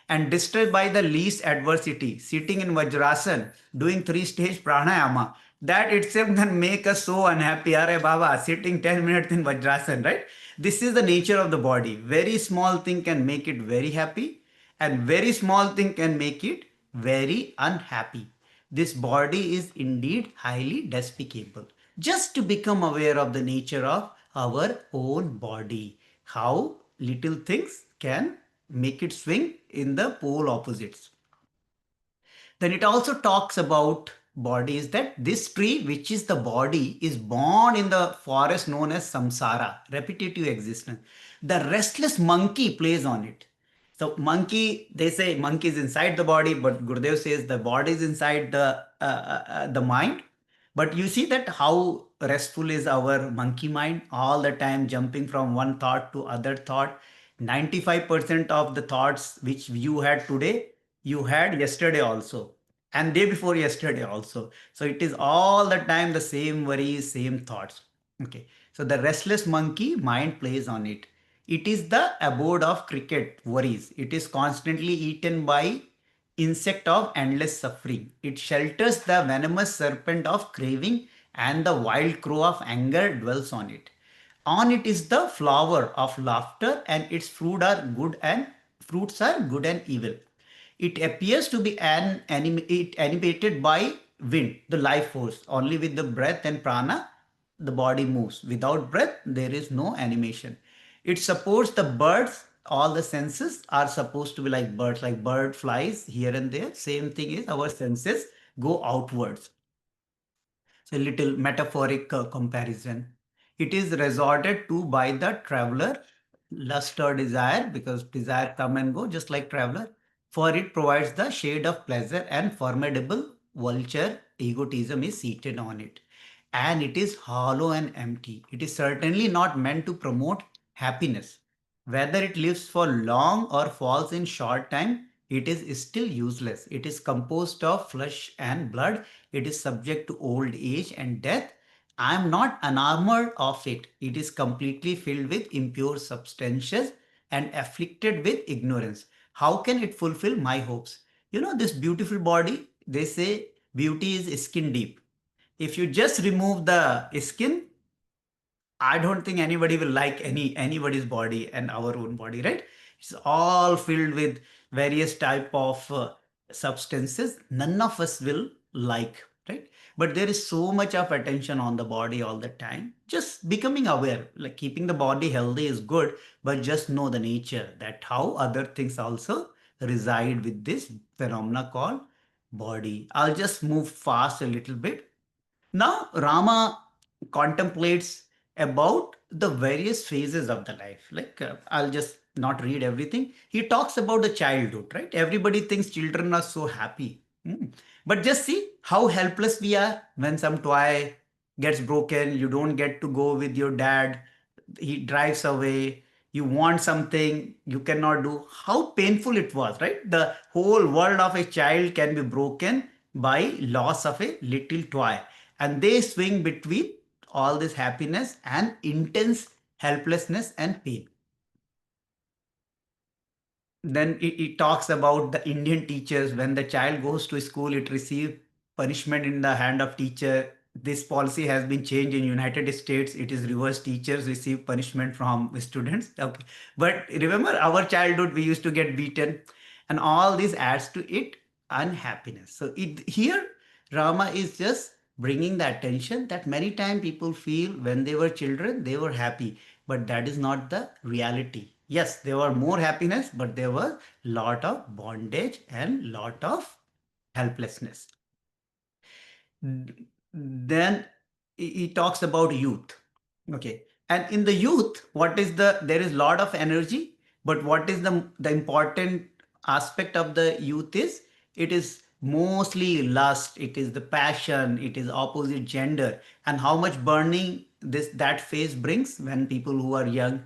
and disturbed by the least adversity, sitting in Vajrasan, doing three-stage pranayama, that itself can make us so unhappy. Are Baba, sitting 10 minutes in Vajrasan, right? This is the nature of the body. Very small thing can make it very happy, and very small thing can make it very unhappy. This body is indeed highly despicable. Just to become aware of the nature of our own body, how little things can make it swing in the pole opposites. Then it also talks about bodies, that this tree, which is the body, is born in the forest known as samsara, repetitive existence. The restless monkey plays on it. So monkey, they say monkey is inside the body, but Gurudev says the body is inside the mind. But you see that how restful is our monkey mind, all the time jumping from one thought to other thought. 95% of the thoughts which you had today, you had yesterday also, and day before yesterday also. So it is all the time the same worries, same thoughts. Okay. So the restless monkey mind plays on it. It is the abode of cricket worries. It is constantly eaten by insect of endless suffering. It shelters the venomous serpent of craving, and the wild crow of anger dwells on it. On it is the flower of laughter, and its fruits are good and evil. It appears to be animated by wind, the life force. Only with the breath and prana, the body moves. Without breath, there is no animation. It supports the birds. All the senses are supposed to be like bird flies here and there. Same thing is our senses go outwards. So a little metaphoric comparison. It is resorted to by the traveler, lust or desire, because desire come and go just like traveler. For it provides the shade of pleasure, and formidable vulture egotism is seated on it. And it is hollow and empty. It is certainly not meant to promote happiness. Whether it lives for long or falls in short time, it is still useless. It is composed of flesh and blood. It is subject to old age and death. I am not enamored of it. It is completely filled with impure substances and afflicted with ignorance. How can it fulfill my hopes? You know, this beautiful body, they say beauty is skin deep. If you just remove the skin, I don't think anybody will like anybody's body and our own body, right? It's all filled with various type of substances. None of us will like, right? But there is so much of attention on the body all the time. Just becoming aware, like keeping the body healthy is good, but just know the nature, that how other things also reside with this phenomena called body. I'll just move fast a little bit. Now, Rama contemplates about the various phases of the life. I'll just not read everything. He talks about the childhood, right? Everybody thinks children are so happy. But just see how helpless we are when some toy gets broken. You don't get to go with your dad. He drives away. You want something, you cannot do. How painful it was, right? The whole world of a child can be broken by loss of a little toy, and they swing between all this happiness and intense helplessness and pain. Then it talks about the Indian teachers. When the child goes to school, it receives punishment in the hand of teacher. This policy has been changed in United States. It is reverse. Teachers receive punishment from students. Okay. But remember our childhood, we used to get beaten, and all this adds to it unhappiness. So here Rama is just bringing the attention that many times people feel when they were children, they were happy, but that is not the reality. Yes, there were more happiness, but there was lot of bondage and lot of helplessness. Then he talks about youth. Okay. And in the youth, what is there is lot of energy, but what is the important aspect of the youth is, it is mostly lust, it is the passion, it is opposite gender, and how much burning that phase brings when people who are young,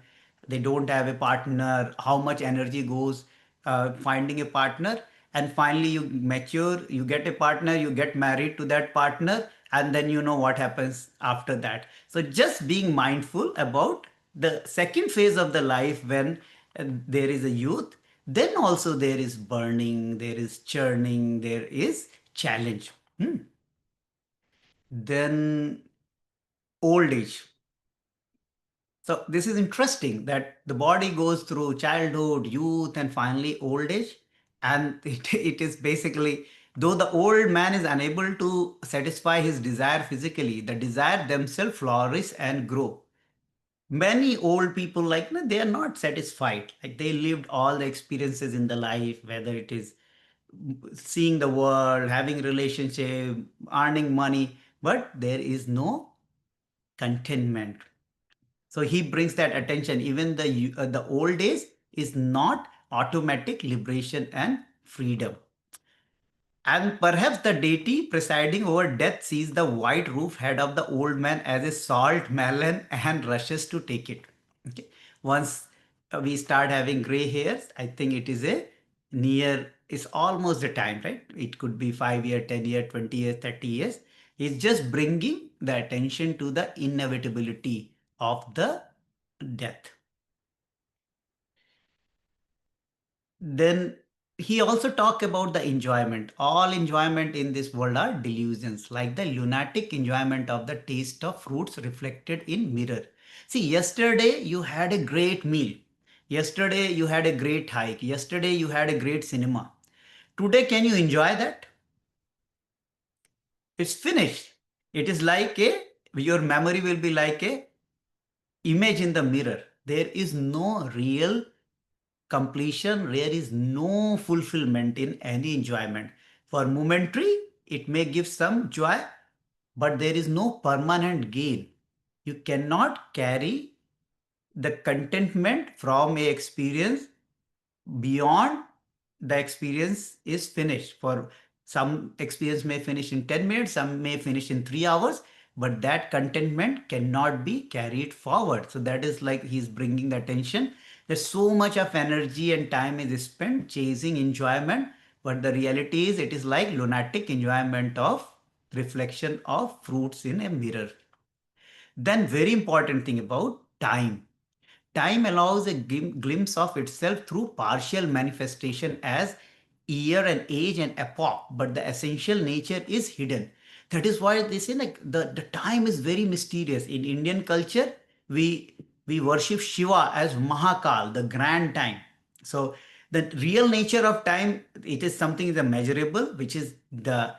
they don't have a partner, how much energy goes finding a partner, and finally you mature, you get a partner, you get married to that partner, and then you know what happens after that. So just being mindful about the second phase of the life when there is a youth, Then also there is burning, there is churning, there is challenge. Hmm. Then old age. So this is interesting that the body goes through childhood, youth, and finally old age. And it is basically, though the old man is unable to satisfy his desire physically, the desire themselves flourish and grow. Many old people, like, no, they are not satisfied. Like, they lived all the experiences in the life, whether it is seeing the world, having relationship, earning money, but there is no contentment. So he brings that attention. Even the old days is not automatic liberation and freedom. And perhaps the deity presiding over death sees the white roof head of the old man as a salt melon and rushes to take it. Okay. Once we start having gray hairs, I think it is a near, it's almost the time, right? It could be 5 year, 10 year, 20 years, 30 years. It's just bringing the attention to the inevitability of the death. Then he also talk about the enjoyment. All enjoyment in this world are delusions, like the lunatic enjoyment of the taste of fruits reflected in mirror. See, yesterday you had a great meal. Yesterday you had a great hike. Yesterday you had a great cinema. Today, can you enjoy that? It's finished. It is like a, your memory will be like a image in the mirror. There is no real completion, there is no fulfillment in any enjoyment. For momentary, it may give some joy, but there is no permanent gain. You cannot carry the contentment from a experience beyond the experience is finished. For some experience may finish in 10 minutes, some may finish in 3 hours, but that contentment cannot be carried forward. So that is like he's bringing the attention. There's so much of energy and time is spent chasing enjoyment, but the reality is it is like lunatic enjoyment of reflection of fruits in a mirror. Then very important thing about time. Time allows a glimpse of itself through partial manifestation as year and age and epoch, but the essential nature is hidden. That is why they say like the time is very mysterious. In Indian culture, we worship Shiva as Mahakal, the grand time. So the real nature of time, it is something that measurable, which is the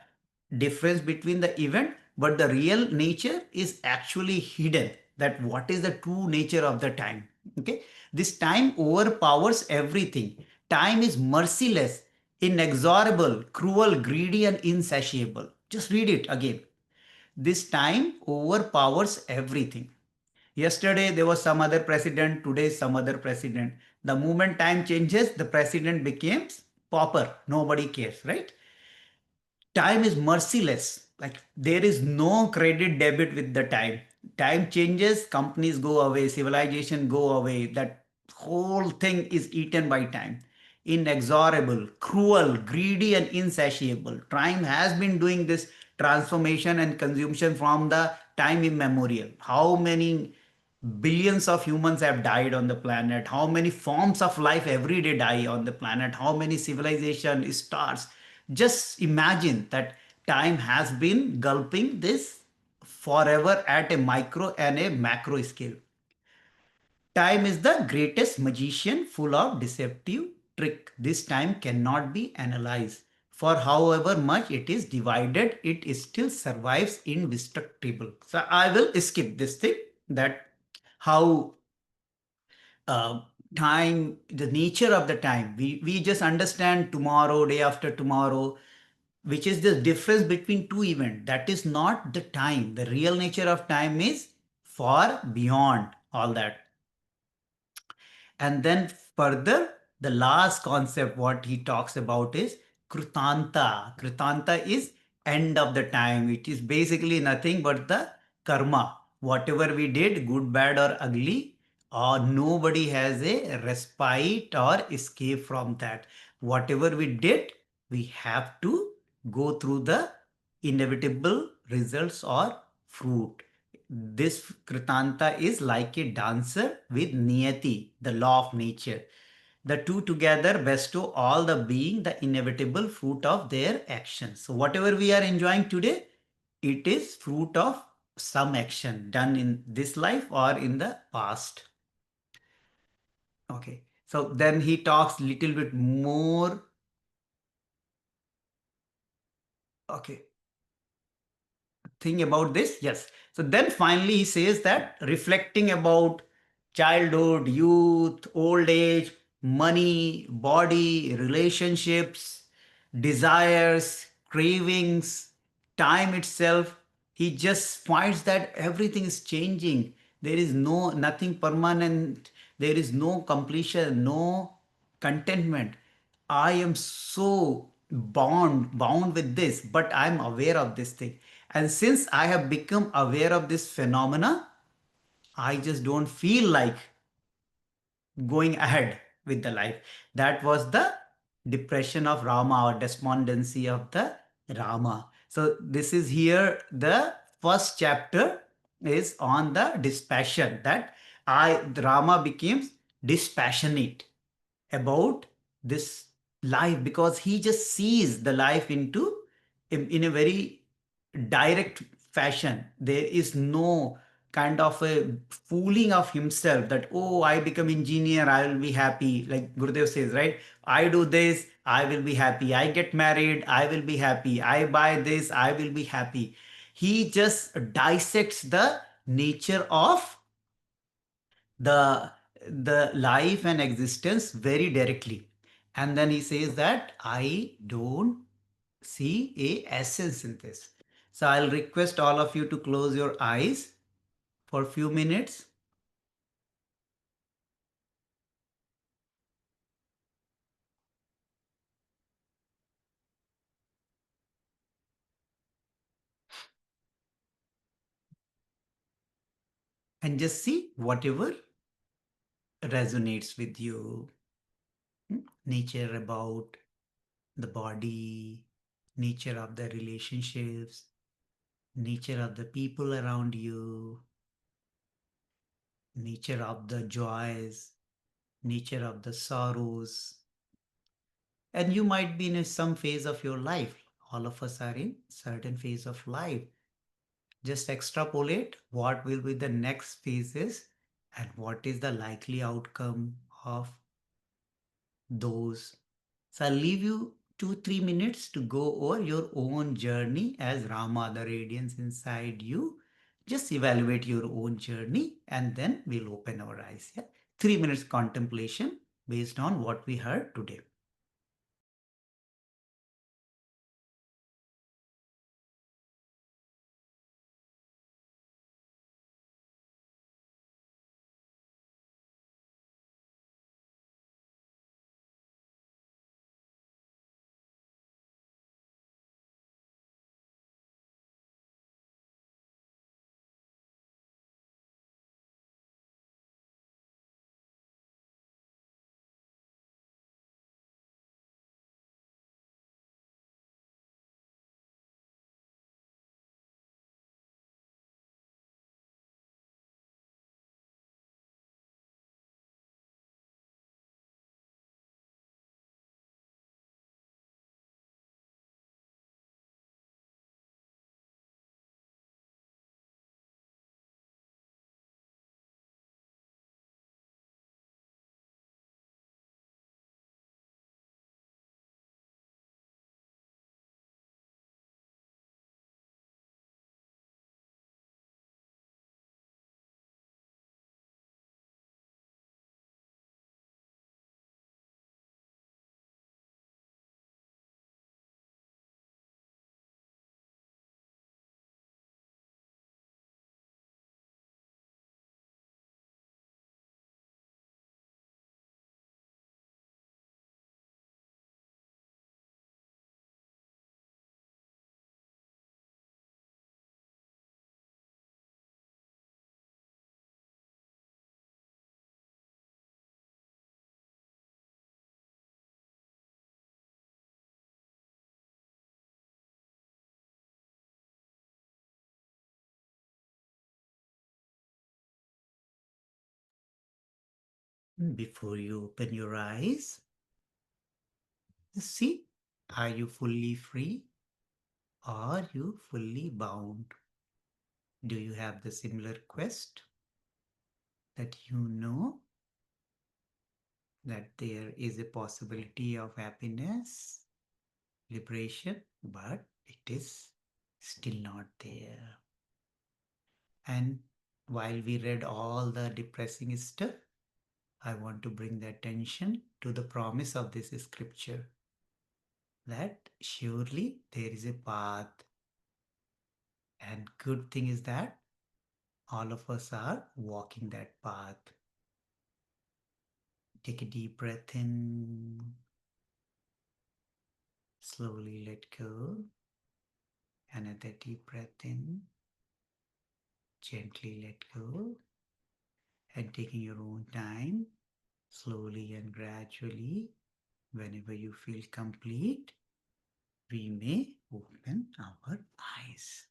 difference between the event, but the real nature is actually hidden. That what is the true nature of the time. Okay, this time overpowers everything. Time is merciless, inexorable, cruel, greedy, and insatiable. Just read it again. This time overpowers everything. Yesterday there was some other president, today some other president. The moment time changes, the president becomes pauper. Nobody cares, right? Time is merciless. Like there is no credit debit with the time. Time changes, companies go away, civilization go away. That whole thing is eaten by time. Inexorable, cruel, greedy, and insatiable. Time has been doing this transformation and consumption from the time immemorial. How many billions of humans have died on the planet? How many forms of life every day die on the planet? How many civilization stars? Just imagine that time has been gulping this forever at a micro and a macro scale. Time is the greatest magician, full of deceptive trick. This time cannot be analyzed. For however much it is divided, it still survives indestructible. So I will skip this thing, that how uh, time, the nature of the time. We just understand tomorrow, day after tomorrow, which is the difference between two events. That is not the time. The real nature of time is far beyond all that. And then further, the last concept what he talks about is Krutanta. Krutanta is end of the time. It is basically nothing but the karma. Whatever we did, good, bad, or ugly, or nobody has a respite or escape from that. Whatever we did, we have to go through the inevitable results or fruit. This Kritanta is like a dancer with Niyati, the law of nature. The two together bestow all the being the inevitable fruit of their actions. So whatever we are enjoying today, it is fruit of some action done in this life or in the past. Okay. So then he talks little bit more. Okay. Thing about this. Yes. So then finally he says that reflecting about childhood, youth, old age, money, body, relationships, desires, cravings, time itself, he just finds that everything is changing. There is nothing permanent. There is no completion, no contentment. I am so bound with this, but I'm aware of this thing. And since I have become aware of this phenomena, I just don't feel like going ahead with the life. That was the depression of Rama or despondency of the Rama. So this is here the first chapter is on the dispassion that Rama becomes dispassionate about this life because he just sees the life in a very direct fashion. There is no kind of a fooling of himself that, oh, I become engineer, I will be happy. Like Gurudev says, right? I do this, I will be happy. I get married, I will be happy. I buy this, I will be happy. He just dissects the nature of the life and existence very directly, and then he says that I don't see a essence in this. So I'll request all of you to close your eyes for a few minutes and just see whatever resonates with you. Nature about the body, nature of the relationships, nature of the people around you, nature of the joys, nature of the sorrows. And you might be in some phase of your life. All of us are in certain phase of life. Just extrapolate what will be the next phases and what is the likely outcome of those. So I'll leave you 2-3 minutes to go over your own journey as Rama, the radiance inside you. Just evaluate your own journey and then we'll open our eyes. Yeah? 3 minutes contemplation based on what we heard today. Before you open your eyes, see, are you fully free? Are you fully bound? Do you have the similar quest that you know that there is a possibility of happiness, liberation, but it is still not there? And while we read all the depressing stuff, I want to bring the attention to the promise of this scripture that surely there is a path. And good thing is that all of us are walking that path. Take a deep breath in, slowly let go. Another deep breath in, gently let go. And taking your own time, slowly and gradually, whenever you feel complete, we may open our eyes.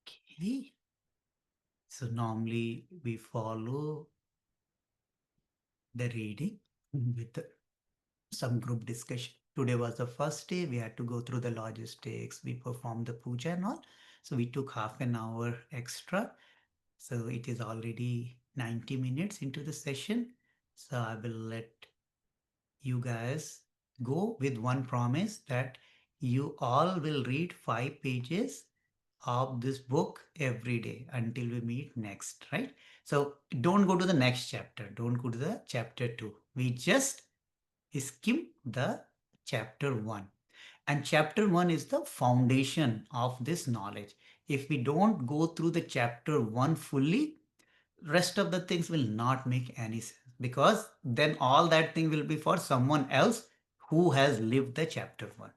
Okay. So normally we follow the reading with some group discussion. Today was the first day. We had to go through the logistics. We performed the puja and all. So we took half an hour extra. So it is already 90 minutes into the session. So I will let you guys go with one promise that you all will read 5 pages of this book every day until we meet next, right? So don't go to the next chapter. Don't go to the chapter 2. We just skim the chapter 1. And chapter 1 is the foundation of this knowledge. If we don't go through the chapter 1 fully, rest of the things will not make any sense, because then all that thing will be for someone else who has lived the chapter 1.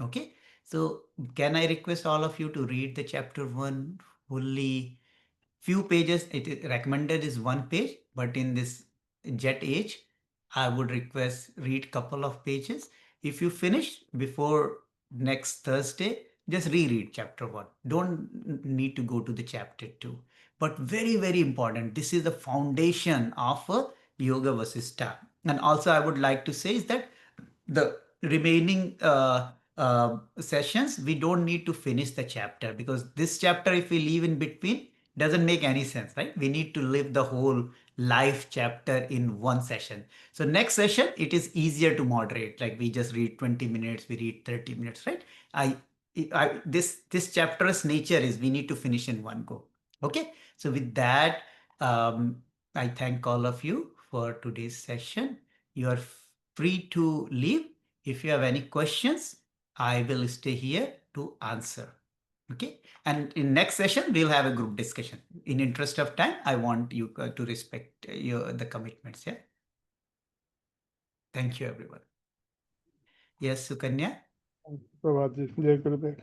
Okay, so can I request all of you to read the chapter 1 fully? Few pages, it is recommended is 1 page, but in this jet age, I would request read couple of pages. If you finish before next Thursday, just reread chapter 1. Don't need to go to the chapter 2. But very, very important, this is the foundation of a Yoga Vasistha. And also I would like to say is that the remaining sessions, we don't need to finish the chapter, because this chapter, if we leave in between, doesn't make any sense, right? We need to live the whole life chapter in one session. So next session, it is easier to moderate. Like we just read 20 minutes, we read 30 minutes, right? This chapter's nature is we need to finish in one go. Okay. So with that, I thank all of you for today's session. You are free to leave. If you have any questions, I will stay here to answer. Okay. And in next session, we'll have a group discussion. In interest of time, I want you to respect the commitments. Yeah. Thank you, everyone. Yes, Sukanya. प्रभात जी जय गुरुदेव